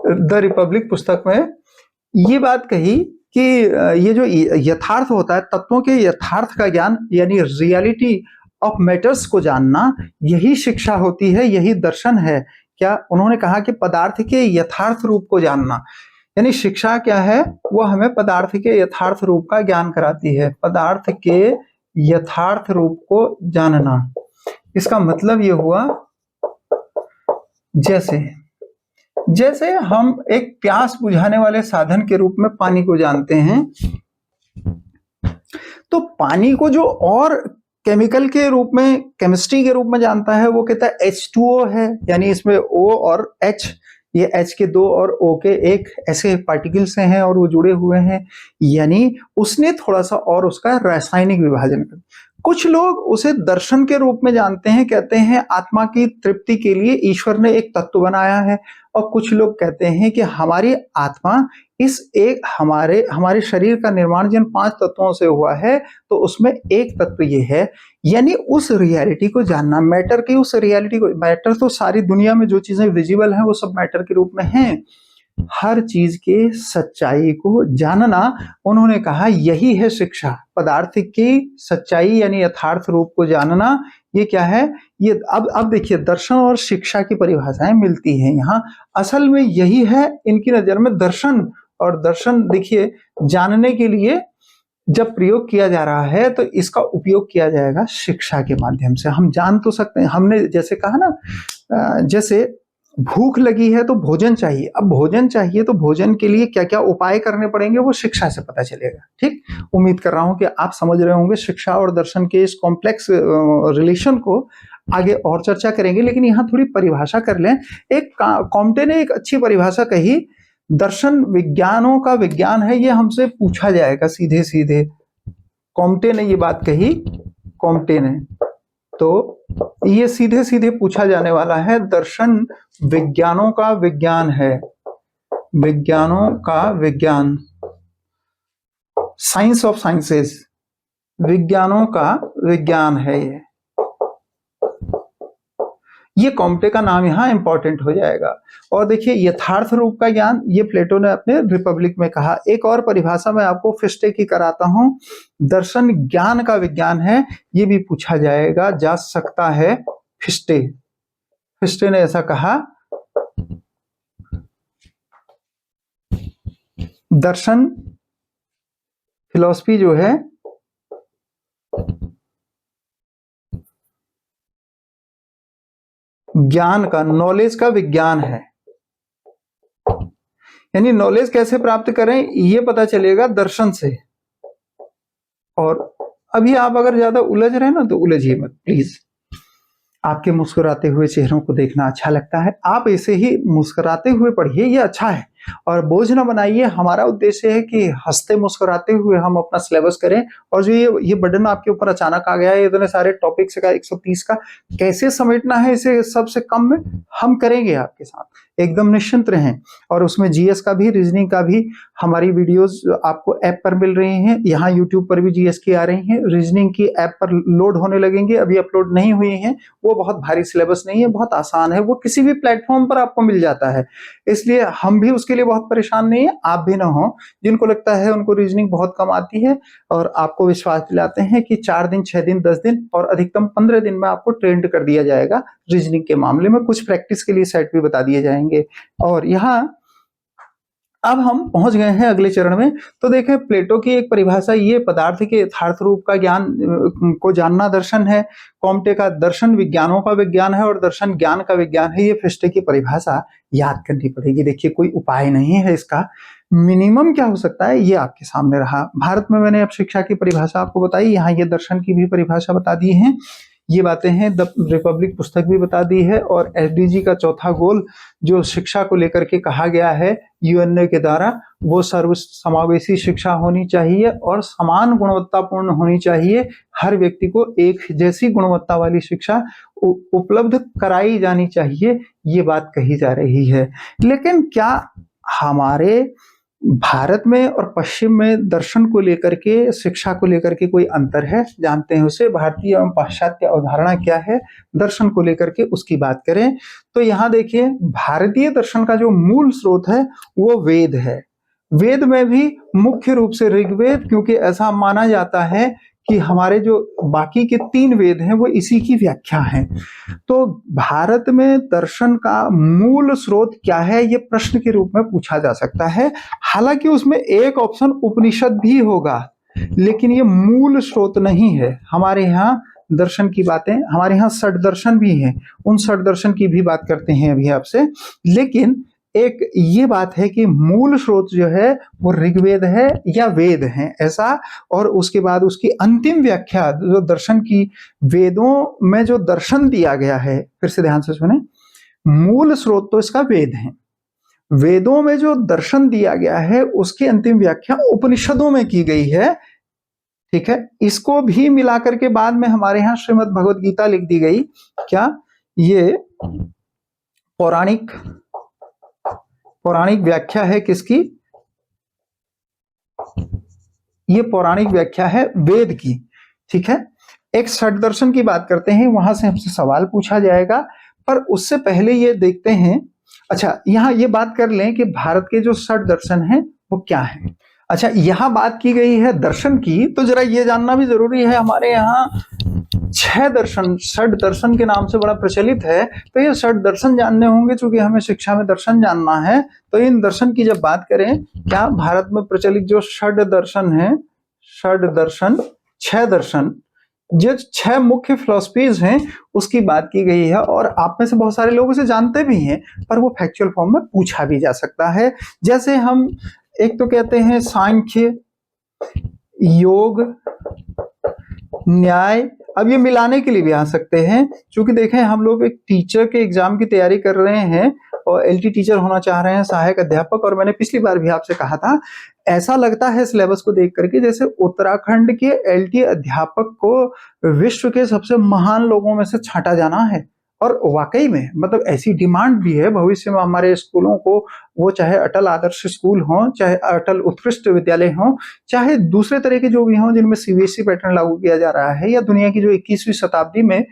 द रिपब्लिक पुस्तक में ये बात कही कि ये जो यथार्थ होता है, तत्वों के यथार्थ का ज्ञान यानी रियलिटी ऑफ मैटर्स को जानना, यही शिक्षा होती है, यही दर्शन है। क्या उन्होंने कहा कि पदार्थ के यथार्थ रूप को जानना, यानी शिक्षा क्या है, वो हमें पदार्थ के यथार्थ रूप का ज्ञान कराती है, पदार्थ के यथार्थ रूप को जानना। इसका मतलब ये हुआ, जैसे जैसे हम एक प्यास बुझाने वाले साधन के रूप में पानी को जानते हैं, तो पानी को जो और केमिकल के रूप में, केमिस्ट्री के रूप में जानता है, वो कहता है H2O है, यानी इसमें O और H, ये H के दो और O के एक ऐसे पार्टिकल्स हैं और वो जुड़े हुए हैं, यानी उसने थोड़ा सा और उसका रासायनिक विभाजन कर। कुछ लोग उसे दर्शन के रूप में जानते हैं, कहते हैं आत्मा की तृप्ति के लिए ईश्वर ने एक तत्व बनाया है, और कुछ लोग कहते हैं कि हमारी आत्मा इस एक हमारे शरीर का निर्माण जिन 5 तत्वों से हुआ है, तो उसमें एक तत्व ये है, यानी उस रियलिटी को जानना, मैटर की उस रियलिटी को। मैटर तो सारी दुनिया में जो चीजें विजिबल हैं वो सब मैटर के रूप में हैं, हर चीज के सच्चाई को जानना, उन्होंने कहा यही है शिक्षा, पदार्थ की सच्चाई यानी यथार्थ रूप को जानना। ये क्या है, ये अब देखिए दर्शन और शिक्षा की परिभाषाएं मिलती हैं यहाँ, असल में यही है इनकी नजर में दर्शन। और दर्शन देखिए जानने के लिए जब प्रयोग किया जा रहा है तो इसका उपयोग किया जाएगा शिक्षा के माध्यम से। हम जान तो सकते हैं, हमने जैसे कहा ना, जैसे भूख लगी है तो भोजन चाहिए, अब भोजन चाहिए तो भोजन के लिए क्या क्या उपाय करने पड़ेंगे वो शिक्षा से पता चलेगा। ठीक, उम्मीद कर रहा हूं कि आप समझ रहे होंगे। शिक्षा और दर्शन के इस कॉम्प्लेक्स रिलेशन को आगे और चर्चा करेंगे, लेकिन यहाँ थोड़ी परिभाषा कर लें। एक कॉम्टे ने एक अच्छी परिभाषा कही, दर्शन विज्ञानों का विज्ञान है, ये हमसे पूछा जाएगा सीधे सीधे। कॉम्टे ने ये बात कही, कॉम्टे ने, तो ये सीधे सीधे पूछा जाने वाला है, दर्शन विज्ञानों का विज्ञान है, विज्ञानों का विज्ञान, साइंस ऑफ साइंसेस, विज्ञानों का विज्ञान है ये कॉम्टे का नाम यहाँ इंपॉर्टेंट हो जाएगा। और देखिए यथार्थ रूप का ज्ञान, ये प्लेटो ने अपने रिपब्लिक में कहा। एक और परिभाषा मैं आपको फिस्टे की कराता हूं, दर्शन ज्ञान का विज्ञान है, ये भी पूछा जाएगा, जा सकता है। फिस्टे फिस्टे ने ऐसा कहा, दर्शन फिलॉसफी जो है ज्ञान का, नॉलेज का विज्ञान है, यानी नॉलेज कैसे प्राप्त करें ये पता चलेगा दर्शन से। और अभी आप अगर ज्यादा उलझ रहे हैं ना तो उलझिए मत प्लीज, आपके मुस्कुराते हुए चेहरों को देखना अच्छा लगता है, आप ऐसे ही मुस्कुराते हुए पढ़िए, ये अच्छा है। और बोझ ना बनाइए, हमारा उद्देश्य है कि हंसते मुस्कुराते हुए हम अपना सिलेबस करें। और जो ये बर्डन आपके ऊपर अचानक आ गया है, इतने सारे टॉपिक्स का 130 का कैसे समेटना है, इसे सबसे कम में हम करेंगे आपके साथ, एकदम निश्चिंत रहें। और उसमें जीएस का भी, रीजनिंग का भी हमारी वीडियोस आपको ऐप पर मिल रही हैं, यहाँ यूट्यूब पर भी जीएस की आ रही हैं, रीजनिंग की ऐप पर लोड होने लगेंगे, अभी अपलोड नहीं हुई हैं। वो बहुत भारी सिलेबस नहीं है, बहुत आसान है, वो किसी भी प्लेटफॉर्म पर आपको मिल जाता है, इसलिए हम भी उसके लिए बहुत परेशान नहीं है, आप भी ना हो। जिनको लगता है उनको रीजनिंग बहुत कम आती है, और आपको विश्वास दिलाते हैं कि 4 दिन, 6 दिन, 10 दिन और अधिकतम 15 दिन में आपको ट्रेंड कर दिया जाएगा रीजनिंग के मामले में। कुछ प्रैक्टिस के लिए सेट भी बता दिए जाएंगे। और यहाँ अब हम पहुंच गए हैं अगले चरण में। तो देखें प्लेटो की एक परिभाषा, ये पदार्थ के यथार्थ रूप का ज्ञान को जानना दर्शन है। कॉम्टे का दर्शन विज्ञानों का विज्ञान है और दर्शन ज्ञान का विज्ञान है। ये फिस्टे की परिभाषा याद करनी पड़ेगी। देखिए कोई उपाय नहीं है इसका, मिनिमम क्या हो सकता है ये आपके सामने रहा। भारत में मैंने अब शिक्षा की परिभाषा आपको बताई, यहाँ ये दर्शन की भी परिभाषा बता दी है, ये बातें हैं द रिपब्लिक पुस्तक भी बता दी है। और एसडीजी का चौथा गोल जो शिक्षा को लेकर के कहा गया है यूएनए के द्वारा, वो सर्व समावेशी शिक्षा होनी चाहिए और समान गुणवत्तापूर्ण होनी चाहिए। हर व्यक्ति को एक जैसी गुणवत्ता वाली शिक्षा उपलब्ध कराई जानी चाहिए, ये बात कही जा रही है। लेकिन क्या हमारे भारत में और पश्चिम में दर्शन को लेकर के, शिक्षा को लेकर के कोई अंतर है? जानते हैं उसे। भारतीय एवं पाश्चात्य अवधारणा क्या है दर्शन को लेकर के, उसकी बात करें तो यहाँ देखिए भारतीय दर्शन का जो मूल स्रोत है वो वेद है। वेद में भी मुख्य रूप से ऋग्वेद, क्योंकि ऐसा माना जाता है कि हमारे जो बाकी के 3 वेद हैं वो इसी की व्याख्या हैं। तो भारत में दर्शन का मूल स्रोत क्या है, ये प्रश्न के रूप में पूछा जा सकता है। हालांकि उसमें एक ऑप्शन उपनिषद भी होगा, लेकिन ये मूल स्रोत नहीं है। हमारे यहाँ दर्शन की बातें, हमारे यहाँ षड दर्शन भी हैं, उन षड दर्शन की भी बात करते हैं अभी आपसे। लेकिन एक ये बात है कि मूल स्रोत जो है वो ऋग्वेद है या वेद है ऐसा। और उसके बाद उसकी अंतिम व्याख्या जो दर्शन की, वेदों में जो दर्शन दिया गया है, फिर से ध्यान से सुने, मूल स्रोत तो इसका वेद है, वेदों में जो दर्शन दिया गया है उसकी अंतिम व्याख्या उपनिषदों में की गई है। ठीक है, इसको भी मिलाकर के बाद में हमारे यहाँ श्रीमद् भगवद गीता लिख दी गई। क्या ये पौराणिक व्याख्या है किसकी? ये पौराणिक व्याख्या है वेद की। ठीक है, एक षड दर्शन की बात करते हैं, वहां से हमसे सवाल पूछा जाएगा, पर उससे पहले ये देखते हैं। अच्छा, यहाँ ये बात कर लें कि भारत के जो षड दर्शन हैं वो क्या है। अच्छा, यहाँ बात की गई है दर्शन की, तो जरा ये जानना भी जरूरी है, हमारे यहाँ 6 दर्शन षड दर्शन के नाम से बड़ा प्रचलित है। तो ये षड दर्शन जानने होंगे, चूंकि हमें शिक्षा में दर्शन जानना है। तो इन दर्शन की जब बात करें, क्या भारत में प्रचलित जो षड दर्शन है, षड दर्शन 6 दर्शन, जो 6 मुख्य फिलॉसफीज हैं उसकी बात की गई है। और आप में से बहुत सारे लोग इसे जानते भी हैं, पर वो फैक्चुअल फॉर्म में पूछा भी जा सकता है। जैसे हम एक तो कहते हैं सांख्य, योग, न्याय। अब ये मिलाने के लिए भी आ सकते हैं, क्योंकि देखें हम लोग एक टीचर के एग्जाम की तैयारी कर रहे हैं और एलटी टीचर होना चाह रहे हैं, सहायक अध्यापक। और मैंने पिछली बार भी आपसे कहा था, ऐसा लगता है सिलेबस को देख करके जैसे उत्तराखंड के एलटी अध्यापक को विश्व के सबसे महान लोगों में से छांटा जाना है। और वाकई में मतलब ऐसी डिमांड भी है भविष्य में हमारे स्कूलों को, वो चाहे अटल आदर्श स्कूल हों, चाहे अटल उत्कृष्ट विद्यालय हों, चाहे दूसरे तरह के जो भी हों जिनमें सीबीएसई पैटर्न लागू किया जा रहा है, या दुनिया की जो 21वीं शताब्दी में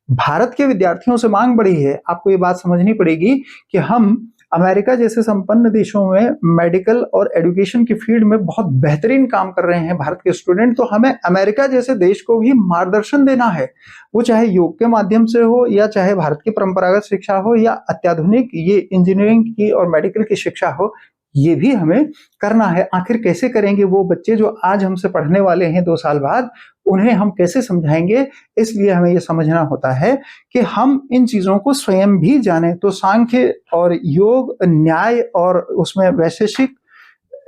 भारत के विद्यार्थियों से मांग बढ़ी है। आपको ये बात समझनी पड़ेगी कि हम अमेरिका जैसे संपन्न देशों में मेडिकल और एजुकेशन की फील्ड में बहुत बेहतरीन काम कर रहे हैं भारत के स्टूडेंट। तो हमें अमेरिका जैसे देश को भी मार्गदर्शन देना है, वो चाहे योग के माध्यम से हो, या चाहे भारत की परंपरागत शिक्षा हो, या अत्याधुनिक ये इंजीनियरिंग की और मेडिकल की शिक्षा हो, ये भी हमें करना है। आखिर कैसे करेंगे? वो बच्चे जो आज हमसे पढ़ने वाले हैं 2 साल बाद, उन्हें हम कैसे समझाएंगे? इसलिए हमें ये समझना होता है कि हम इन चीजों को स्वयं भी जाने। तो सांख्य और योग, न्याय, और उसमें वैशेषिक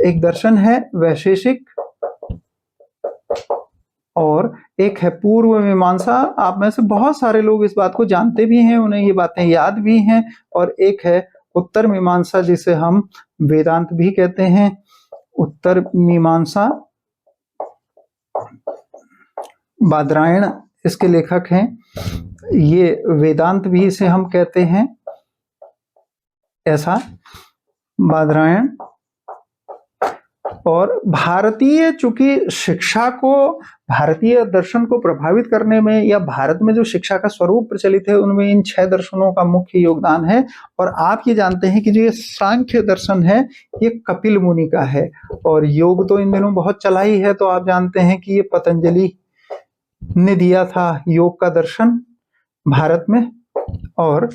एक दर्शन है, वैशेषिक, और एक है पूर्व मीमांसा। आप में से बहुत सारे लोग इस बात को जानते भी हैं, उन्हें ये बातें याद भी हैं। और एक है उत्तर मीमांसा, जिसे हम वेदांत भी कहते हैं। उत्तर मीमांसा, बादरायण इसके लेखक हैं। ये वेदांत भी इसे हम कहते हैं, ऐसा बादरायण। और भारतीय, चूंकि शिक्षा को, भारतीय दर्शन को प्रभावित करने में, या भारत में जो शिक्षा का स्वरूप प्रचलित है, उनमें इन 6 दर्शनों का मुख्य योगदान है। और आप ये जानते हैं कि जो ये सांख्य दर्शन है ये कपिल मुनि का है, और योग तो इन दिनों बहुत चला ही है। तो आप जानते हैं कि ये पतंजलि ने दिया था योग का दर्शन भारत में। और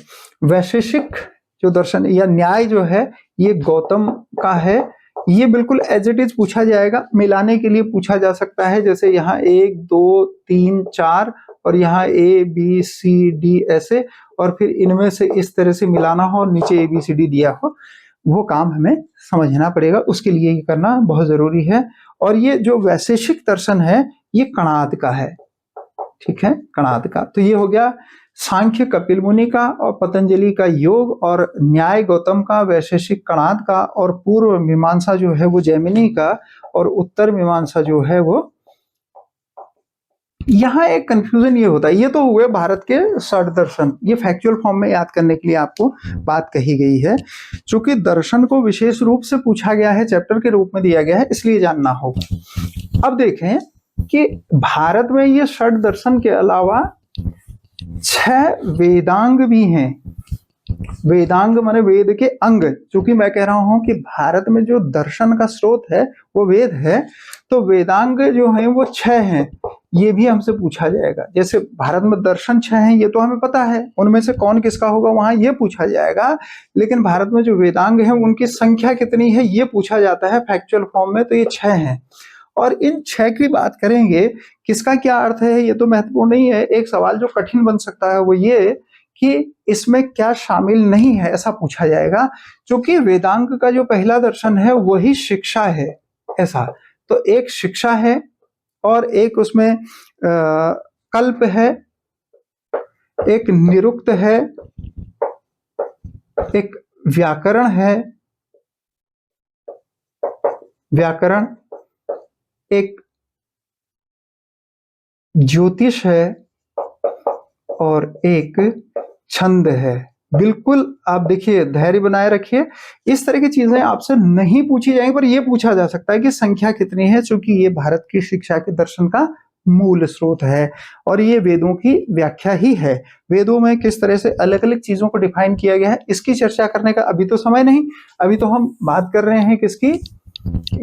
वैशेषिक जो दर्शन या न्याय जो है ये गौतम का है। ये बिल्कुल एज इट इज पूछा जाएगा, मिलाने के लिए पूछा जा सकता है। जैसे यहाँ 1 2 3 4 और यहाँ ABCD ऐसे, और फिर इनमें से इस तरह से मिलाना हो और नीचे ABCD दिया हो, वो काम हमें समझना पड़ेगा। उसके लिए ये करना बहुत जरूरी है। और ये जो वैशेषिक दर्शन है ये कणाद का है, ठीक है, कणाद का। तो ये हो गया सांख्य कपिल मुनि का, और पतंजलि का योग, और न्याय गौतम का, वैशेषिक कणाद का, और पूर्व मीमांसा जो है वो जैमिनी का, और उत्तर मीमांसा जो है वो। यहाँ एक कंफ्यूजन ये होता है, ये तो हुए भारत के षड दर्शन, ये फैक्चुअल फॉर्म में याद करने के लिए आपको बात कही गई है। चूंकि दर्शन को विशेष रूप से पूछा गया है, चैप्टर के रूप में दिया गया है, इसलिए जानना होगा। अब देखें कि भारत में ये षड दर्शन के अलावा 6 वेदांग भी हैं। वेदांग माने वेद के अंग। क्योंकि मैं कह रहा हूं कि भारत में जो दर्शन का स्रोत है वो वेद है, तो वेदांग जो है वो 6 हैं। ये भी हमसे पूछा जाएगा। जैसे भारत में दर्शन 6 हैं ये तो हमें पता है, उनमें से कौन किसका होगा वहां ये पूछा जाएगा। लेकिन भारत में जो वेदांग है उनकी संख्या कितनी है ये पूछा जाता है फैक्चुअल फॉर्म में, तो ये 6 हैं। और इन 6 की बात करेंगे, किसका क्या अर्थ है ये तो महत्वपूर्ण नहीं है। एक सवाल जो कठिन बन सकता है वो ये कि इसमें क्या शामिल नहीं है, ऐसा पूछा जाएगा। क्योंकि वेदांग का जो पहला दर्शन है वही शिक्षा है, ऐसा। तो एक शिक्षा है और एक उसमें कल्प है, एक निरुक्त है, एक व्याकरण है, व्याकरण, एक ज्योतिष है और एक छंद है। बिल्कुल आप देखिए, धैर्य बनाए रखिए। इस तरह की चीजें आपसे नहीं पूछी जाएंगी, पर यह पूछा जा सकता है कि संख्या कितनी है, क्योंकि ये भारत की शिक्षा के दर्शन का मूल स्रोत है और ये वेदों की व्याख्या ही है। वेदों में किस तरह से अलग अलग चीजों को डिफाइन किया गया है इसकी चर्चा करने का अभी तो समय नहीं। अभी तो हम बात कर रहे हैं किसकी,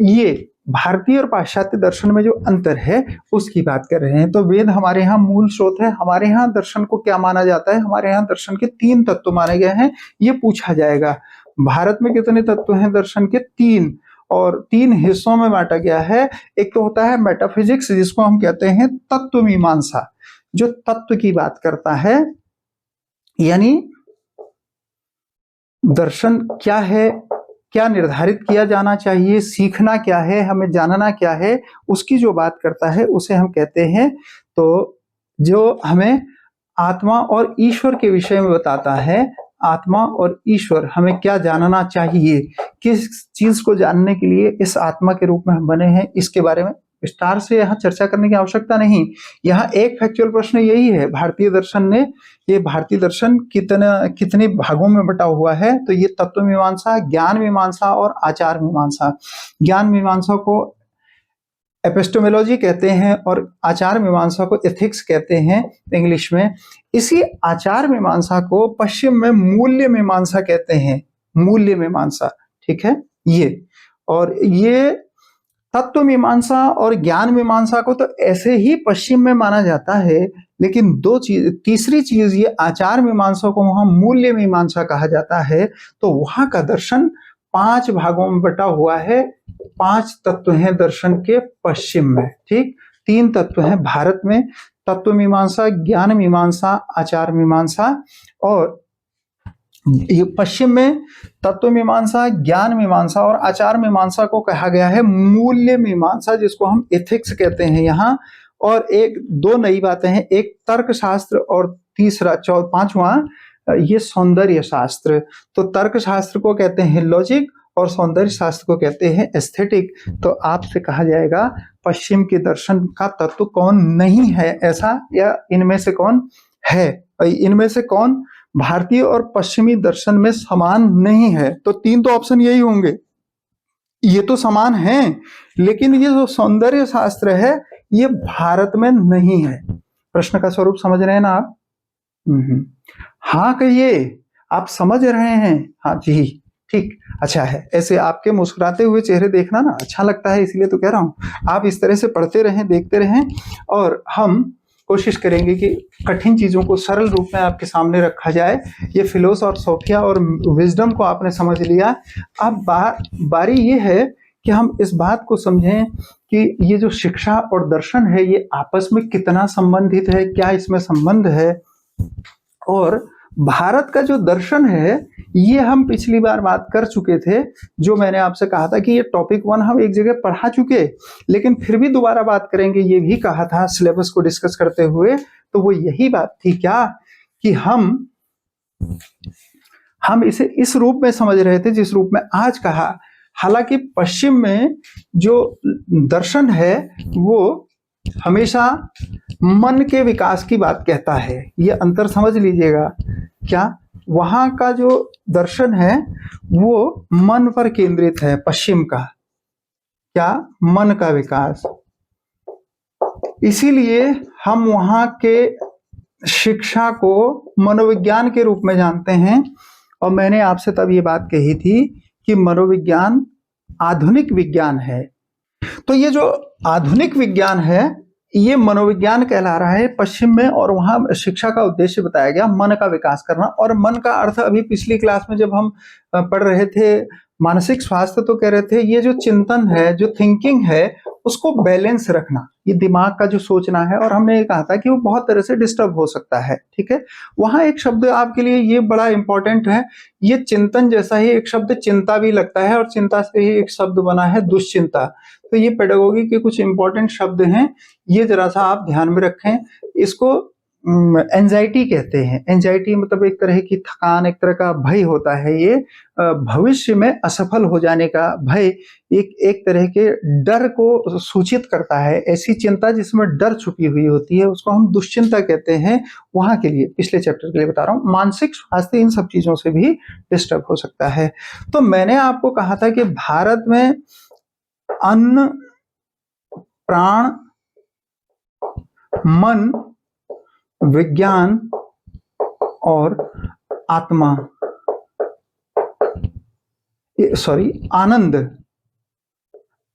ये भारतीय और पाश्चात्य दर्शन में जो अंतर है उसकी बात कर रहे हैं। तो वेद हमारे यहाँ मूल स्रोत है। हमारे यहाँ दर्शन को क्या माना जाता है, हमारे यहाँ दर्शन के 3 तत्व माने गए हैं, ये पूछा जाएगा। भारत में कितने तत्व हैं दर्शन के? 3, और 3 हिस्सों में बांटा गया है। एक तो होता है मेटाफिजिक्स, जिसको हम कहते हैं तत्व मीमांसा, जो तत्व की बात करता है, यानी दर्शन क्या है, क्या निर्धारित किया जाना चाहिए, सीखना क्या है, हमें जानना क्या है, उसकी जो बात करता है उसे हम कहते हैं। तो जो हमें आत्मा और ईश्वर के विषय में बताता है, आत्मा और ईश्वर हमें क्या जानना चाहिए, किस चीज को जानने के लिए इस आत्मा के रूप में हम बने हैं, इसके बारे में विस्तार से यहाँ चर्चा करने की आवश्यकता नहीं। यहाँ एक फैक्चुअल प्रश्न यही है, भारतीय दर्शन ने, ये भारतीय दर्शन कितने भागों में बटा हुआ है? तो ये तत्व मीमांसा, ज्ञान मीमांसा और आचार मीमांसा। ज्ञान मीमांसा को एपिस्टेमोलॉजी कहते हैं और आचार मीमांसा को एथिक्स कहते हैं इंग्लिश में। इसी आचार मीमांसा को पश्चिम में मूल्य मीमांसा कहते हैं, मूल्य मीमांसा, ठीक है ये। और ये तत्व मीमांसा और ज्ञान मीमांसा को तो ऐसे ही पश्चिम में माना जाता है, लेकिन तीसरी चीज ये आचार मीमांसा को वहां मूल्य मीमांसा कहा जाता है। तो वहां का दर्शन 5 भागों में बटा हुआ है। 5 तत्व हैं दर्शन के पश्चिम में, ठीक। 3 तत्व हैं भारत में, तत्व मीमांसा, ज्ञान मीमांसा, आचार मीमांसा। और ये पश्चिम में तत्व मीमांसा, ज्ञान मीमांसा और आचार मीमांसा को कहा गया है मूल्य मीमांसा, जिसको हम एथिक्स कहते हैं यहाँ। और एक 2 नई बातें हैं, एक तर्क शास्त्र और तीसरा 5वां ये सौंदर्य शास्त्र। तो तर्क शास्त्र को कहते हैं लॉजिक और सौंदर्य शास्त्र को कहते हैं एस्थेटिक। तो आपसे कहा जाएगा पश्चिम के दर्शन का तत्व कौन नहीं है ऐसा, या इनमें से कौन है, इनमें से कौन भारतीय और पश्चिमी दर्शन में समान नहीं है? तो 3 तो ऑप्शन यही होंगे, ये तो समान हैं, लेकिन ये जो सौंदर्य शास्त्र है ये भारत में नहीं है। प्रश्न का स्वरूप समझ रहे हैं ना आप? हाँ कहिए, आप समझ रहे हैं? हाँ जी, ठीक, अच्छा है। ऐसे आपके मुस्कुराते हुए चेहरे देखना ना अच्छा लगता है, इसलिए तो कह रहा हूं आप इस तरह से पढ़ते रहें, देखते रहें, और हम कोशिश करेंगे कि कठिन चीजों को सरल रूप में आपके सामने रखा जाए। ये फिलोसॉफिया और विजडम को आपने समझ लिया। अब बारी ये है कि हम इस बात को समझें कि ये जो शिक्षा और दर्शन है ये आपस में कितना संबंधित है, क्या इसमें संबंध है। और भारत का जो दर्शन है ये हम पिछली बार बात कर चुके थे, जो मैंने आपसे कहा था कि ये टॉपिक 1 हम एक जगह पढ़ा चुके, लेकिन फिर भी दोबारा बात करेंगे ये भी कहा था सिलेबस को डिस्कस करते हुए। तो वो यही बात थी क्या कि हम इसे इस रूप में समझ रहे थे जिस रूप में आज कहा। हालांकि पश्चिम में जो दर्शन है वो हमेशा मन के विकास की बात कहता है, ये अंतर समझ लीजिएगा। क्या वहां का जो दर्शन है वो मन पर केंद्रित है, पश्चिम का क्या, मन का विकास। इसीलिए हम वहां के शिक्षा को मनोविज्ञान के रूप में जानते हैं और मैंने आपसे तब ये बात कही थी कि मनोविज्ञान आधुनिक विज्ञान है। तो ये जो आधुनिक विज्ञान है ये मनोविज्ञान कहला रहा है पश्चिम में, और वहां शिक्षा का उद्देश्य बताया गया मन का विकास करना। और मन का अर्थ अभी पिछली क्लास में जब हम पढ़ रहे थे मानसिक स्वास्थ्य, तो कह रहे थे ये जो चिंतन है, जो थिंकिंग है, उसको बैलेंस रखना, ये दिमाग का जो सोचना है। और हमने ये कहा था कि वो बहुत तरह से डिस्टर्ब हो सकता है, ठीक है। वहां एक शब्द आपके लिए ये बड़ा इंपॉर्टेंट है, ये चिंतन जैसा ही एक शब्द चिंता भी लगता है, और चिंता से ही एक शब्द बना है दुश्चिंता। तो ये पेडागोगी के कुछ इंपॉर्टेंट शब्द हैं, ये जरा सा आप ध्यान में रखें। इसको एंजाइटी कहते हैं। एंजाइटी मतलब एक तरह की थकान, एक तरह का भय होता है। ये भविष्य में असफल हो जाने का भय, एक तरह के डर को सूचित करता है। ऐसी चिंता जिसमें डर छुपी हुई होती है उसको हम दुश्चिंता कहते हैं। वहां के लिए पिछले चैप्टर के लिए बता रहा हूं। मानसिक स्वास्थ्य इन सब चीजों से भी डिस्टर्ब हो सकता है। तो मैंने आपको कहा था कि भारत में अन्न, प्राण, मन, विज्ञान और आत्मा, आनंद,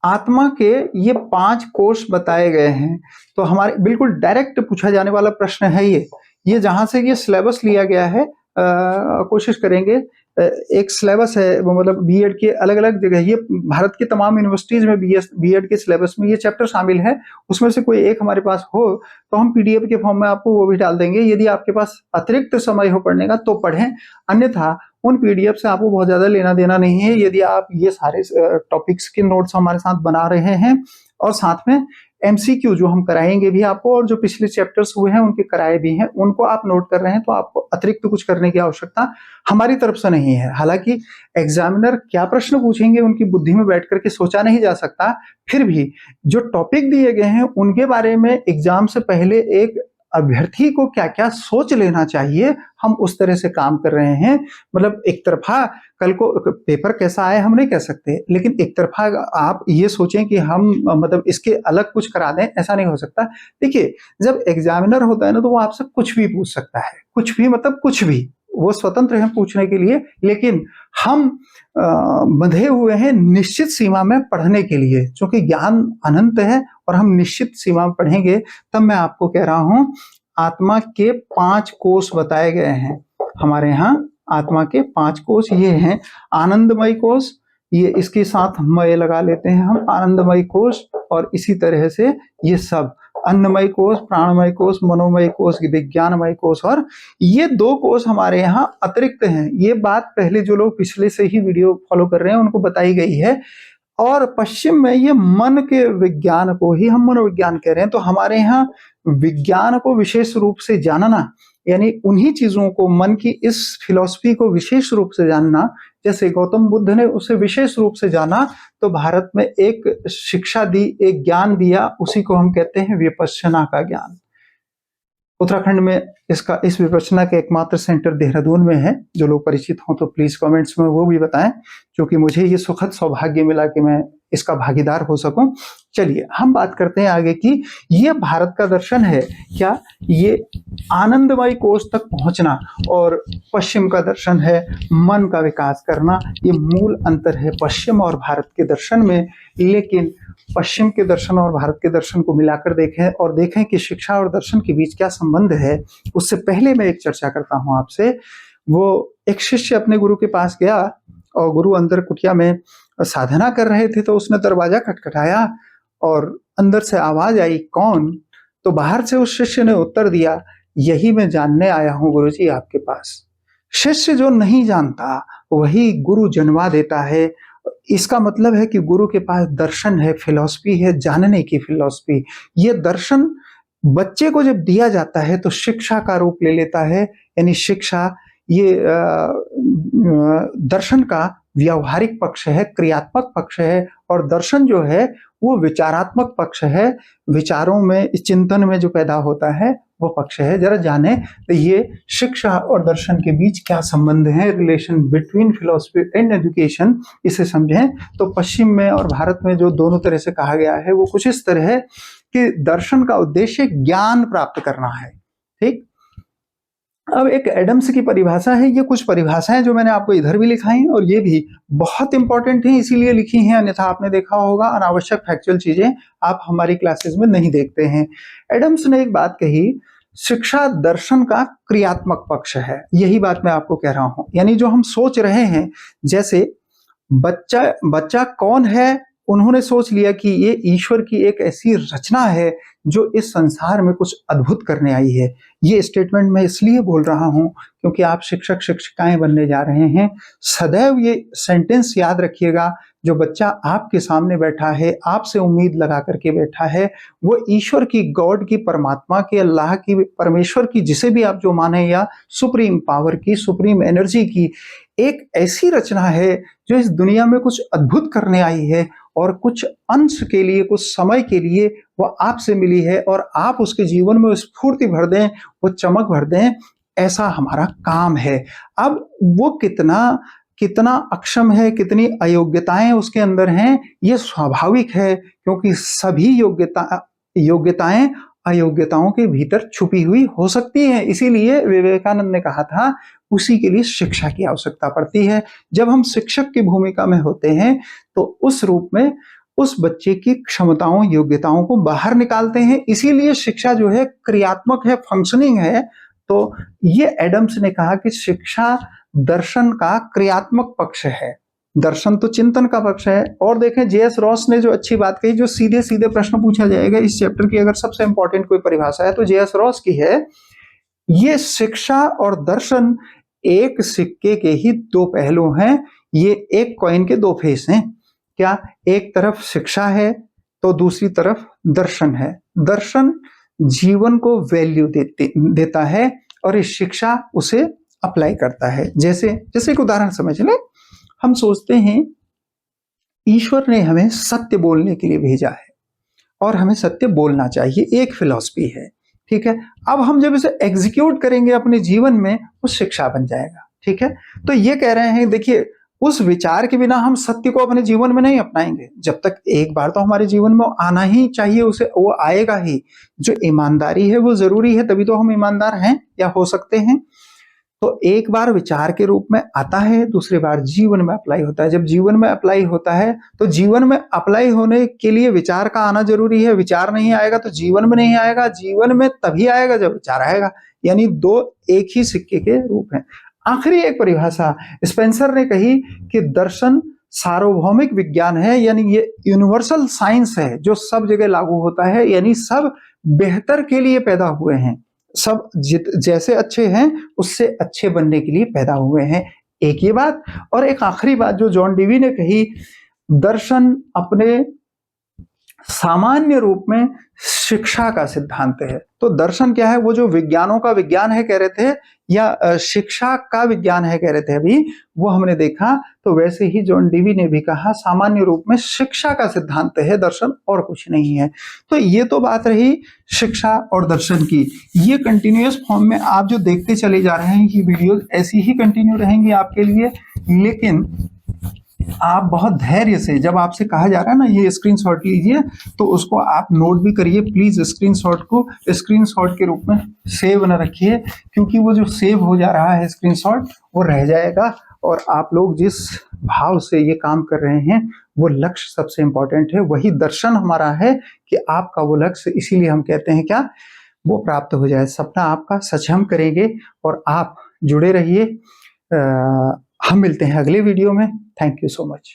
आत्मा के ये 5 कोष बताए गए हैं। तो हमारे बिल्कुल डायरेक्ट पूछा जाने वाला प्रश्न है ये जहां से ये सिलेबस लिया गया है। कोशिश करेंगे, एक सिलेबस है वो, मतलब बीएड के अलग अलग जगह, ये भारत की तमाम यूनिवर्सिटीज में बीएड के सिलेबस में ये चैप्टर शामिल है। उसमें से कोई एक हमारे पास हो तो हम पीडीएफ के फॉर्म में आपको वो भी डाल देंगे। यदि आपके पास अतिरिक्त समय हो पढ़ने का तो पढ़ें, अन्यथा उन पीडीएफ से आपको बहुत ज्यादा लेना देना नहीं है। यदि आप ये सारे टॉपिक्स के नोट्स हमारे साथ बना रहे हैं, और साथ में एमसीक्यू जो हम कराएंगे भी आपको, और जो पिछले चैप्टर्स हुए हैं उनके कराए भी हैं, उनको आप नोट कर रहे हैं, तो आपको अतिरिक्त कुछ करने की आवश्यकता हमारी तरफ से नहीं है। हालांकि एग्जामिनर क्या प्रश्न पूछेंगे उनकी बुद्धि में बैठ करके सोचा नहीं जा सकता, फिर भी जो टॉपिक दिए गए हैं उनके बारे में एग्जाम से पहले एक अभ्यर्थी को क्या क्या सोच लेना चाहिए, हम उस तरह से काम कर रहे हैं। मतलब एक तरफा कल को पेपर कैसा आए हम नहीं कह सकते, लेकिन एक तरफा आप ये सोचें कि हम मतलब इसके अलग कुछ करा दें, ऐसा नहीं हो सकता। देखिए, जब एग्जामिनर होता है ना तो वो आपसे कुछ भी पूछ सकता है, कुछ भी मतलब कुछ भी, वो स्वतंत्र है पूछने के लिए, लेकिन हम बंधे हुए हैं निश्चित सीमा में पढ़ने के लिए, क्योंकि ज्ञान अनंत है और हम निश्चित सीमा में पढ़ेंगे। तब मैं आपको कह रहा हूं आत्मा के 5 कोष बताए गए हैं हमारे यहाँ। आत्मा के 5 कोष ये हैं। आनंदमय कोष, ये इसके साथ मय लगा लेते हैं हम, आनंदमय कोष, और इसी तरह से ये सब अन्नमय कोष, प्राणमय कोष, मनोमय कोष, विज्ञानमय कोष, और ये 2 कोष हमारे यहाँ अतिरिक्त हैं। ये बात पहले जो लोग पिछले से ही वीडियो फॉलो कर रहे हैं उनको बताई गई है। और पश्चिम में ये मन के विज्ञान को ही हम मनोविज्ञान कह रहे हैं। तो हमारे यहाँ विज्ञान को विशेष रूप से जानना, यानी उन्हीं चीजों को, मन की इस फिलॉसफी को विशेष रूप से जानना, जैसे गौतम बुद्ध ने उसे विशेष रूप से जाना, तो भारत में एक शिक्षा दी, एक ज्ञान दिया, उसी को हम कहते हैं विपश्यना का ज्ञान। उत्तराखंड में इस विपश्यना के एकमात्र सेंटर देहरादून में है। जो लोग परिचित हों तो प्लीज कमेंट्स में वो भी बताएं, क्योंकि मुझे ये सुखद सौभाग्य मिला कि मैं इसका भागीदार हो सकूं। चलिए हम बात करते हैं आगे की, ये भारत का दर्शन है क्या, ये आनंदमय कोष तक पहुंचना, और पश्चिम का दर्शन है मन का विकास करना। ये मूल अंतर है पश्चिम और भारत के दर्शन में। लेकिन पश्चिम के दर्शन और भारत के दर्शन को मिलाकर देखें और देखें कि शिक्षा और दर्शन के बीच क्या संबंध है। उससे पहले मैं एक चर्चा करता हूं आपसे। वो एक शिष्य अपने गुरु के पास गया और गुरु अंदर कुटिया में साधना कर रहे थे, तो उसने दरवाजा खटखटाया और अंदर से आवाज आई, कौन? तो बाहर से उस शिष्य ने उत्तर दिया, यही मैं जानने आया हूं गुरुजी आपके पास। शिष्य जो नहीं जानता वही गुरु जनवा देता है। इसका मतलब है कि गुरु के पास दर्शन है, फिलॉसफी है, जानने की फिलॉसफी। ये दर्शन बच्चे को जब दिया जाता है तो शिक्षा का रूप ले लेता है। यानी शिक्षा ये दर्शन का व्यावहारिक पक्ष है, क्रियात्मक पक्ष है, और दर्शन जो है वो विचारात्मक पक्ष है। विचारों में, चिंतन में जो पैदा होता है वो पक्ष है। जरा जाने तो ये शिक्षा और दर्शन के बीच क्या संबंध है, relation between philosophy and education, इसे समझें। तो पश्चिम में और भारत में जो दोनों तरह से कहा गया है वो कुछ इस तरह है कि दर्शन का उद्देश्य ज्ञान प्राप्त करना है, ठीक। अब एक एडम्स की परिभाषा है, ये कुछ परिभाषाएं जो मैंने आपको इधर भी लिखाई और ये भी बहुत इंपॉर्टेंट है इसीलिए लिखी हैं, अन्यथा आपने देखा होगा अनावश्यक फैक्चुअल चीजें आप हमारी क्लासेस में नहीं देखते हैं। एडम्स ने एक बात कही, शिक्षा दर्शन का क्रियात्मक पक्ष है। यही बात मैं आपको कह रहा हूं, यानी जो हम सोच रहे हैं, जैसे बच्चा बच्चा कौन है, उन्होंने सोच लिया कि ये ईश्वर की एक ऐसी रचना है जो इस संसार में कुछ अद्भुत करने आई है। ये स्टेटमेंट मैं इसलिए बोल रहा हूं क्योंकि आप शिक्षक शिक्षिकाएं बनने जा रहे हैं। सदैव ये सेंटेंस याद रखिएगा, जो बच्चा आपके सामने बैठा है, आपसे उम्मीद लगा करके बैठा है, वो ईश्वर की, गॉड की, परमात्मा की, अल्लाह की, परमेश्वर की, जिसे भी आप जो माने, या सुप्रीम पावर की, सुप्रीम एनर्जी की एक ऐसी रचना है जो इस दुनिया में कुछ अद्भुत करने आई है, और कुछ अंश के लिए, कुछ समय के लिए वो आपसे मिली है, और आप उसके जीवन में स्फूर्ति भर दें, वो चमक भर दें, ऐसा हमारा काम है। अब वो कितना कितना अक्षम है, कितनी अयोग्यताएं उसके अंदर हैं, ये स्वाभाविक है, क्योंकि सभी योग्यताएं अयोग्यताओं के भीतर छुपी हुई हो सकती हैं। इसीलिए विवेकानंद ने कहा था, उसी के लिए शिक्षा की आवश्यकता पड़ती है। जब हम शिक्षक की भूमिका में होते हैं तो उस रूप में उस बच्चे की क्षमताओं, योग्यताओं को बाहर निकालते हैं। इसीलिए शिक्षा जो है क्रियात्मक है, फंक्शनिंग है। तो ये एडम्स ने कहा कि शिक्षा दर्शन का क्रियात्मक पक्ष है, दर्शन तो चिंतन का पक्ष है। और देखें, जे.एस. रॉस ने जो अच्छी बात कही, जो सीधे सीधे प्रश्न पूछा जाएगा इस चैप्टर की, अगर सबसे इंपॉर्टेंट कोई परिभाषा है तो जे.एस. रॉस की है, ये शिक्षा और दर्शन एक सिक्के के ही दो पहलू हैं, ये एक कॉइन के दो फेस हैं। क्या? एक तरफ शिक्षा है तो दूसरी तरफ दर्शन है। दर्शन जीवन को वैल्यू देता है और इस शिक्षा उसे अप्लाई करता है। जैसे जैसे एक उदाहरण समझ लें, हम सोचते हैं ईश्वर ने हमें सत्य बोलने के लिए भेजा है और हमें सत्य बोलना चाहिए, एक फिलॉसफी है, ठीक है। अब हम जब इसे एग्जीक्यूट करेंगे अपने जीवन में, वो शिक्षा बन जाएगा, ठीक है। तो ये कह रहे हैं, देखिए, उस विचार के बिना हम सत्य को अपने जीवन में नहीं अपनाएंगे। जब तक एक बार तो हमारे जीवन में आना ही चाहिए, उसे वो आएगा ही। जो ईमानदारी है वो जरूरी है, तभी तो हम ईमानदार हैं या हो सकते हैं। तो एक बार विचार के रूप में आता है, दूसरी बार जीवन में अप्लाई होता है। जब जीवन में अप्लाई होता है तो जीवन में अप्लाई होने के लिए विचार का आना जरूरी है। विचार नहीं आएगा तो जीवन में नहीं आएगा, जीवन में तभी आएगा जब विचार आएगा। यानी दो एक ही सिक्के के रूप हैं। आखिरी एक परिभाषा स्पेंसर ने कही कि दर्शन सार्वभौमिक विज्ञान है, यानी ये यूनिवर्सल साइंस है जो सब जगह लागू होता है, यानी सब बेहतर के लिए पैदा हुए हैं, सब जैसे अच्छे हैं उससे अच्छे बनने के लिए पैदा हुए हैं। एक ये बात। और एक आखिरी बात जो जॉन डीवी ने कही, दर्शन अपने सामान्य रूप में शिक्षा का सिद्धांत है। तो दर्शन क्या है? वो जो विज्ञानों का विज्ञान है कह रहे थे, या शिक्षा का विज्ञान है कह रहे थे अभी, वो हमने देखा। तो वैसे ही जॉन डीवी ने भी कहा, सामान्य रूप में शिक्षा का सिद्धांत है दर्शन, और कुछ नहीं है। तो ये तो बात रही शिक्षा और दर्शन की। ये कंटिन्यूअस फॉर्म में आप जो देखते चले जा रहे हैं, ये वीडियोस ऐसी ही कंटिन्यू रहेंगी आपके लिए। लेकिन आप बहुत धैर्य से, जब आपसे कहा जा रहा है ना ये स्क्रीनशॉट लीजिए, तो उसको आप नोट भी करिए प्लीज। स्क्रीनशॉट को स्क्रीनशॉट के रूप में सेव न रखिए, क्योंकि वो जो सेव हो जा रहा है स्क्रीनशॉट, वो रह जाएगा। और आप लोग जिस भाव से ये काम कर रहे हैं, वो लक्ष्य सबसे इंपॉर्टेंट है। वही दर्शन हमारा है कि आपका वो लक्ष्य, इसीलिए हम कहते हैं क्या, वो प्राप्त हो जाए। सपना आपका सच हम करेंगे। और आप जुड़े रहिए। हम मिलते हैं अगले वीडियो में। Thank you so much.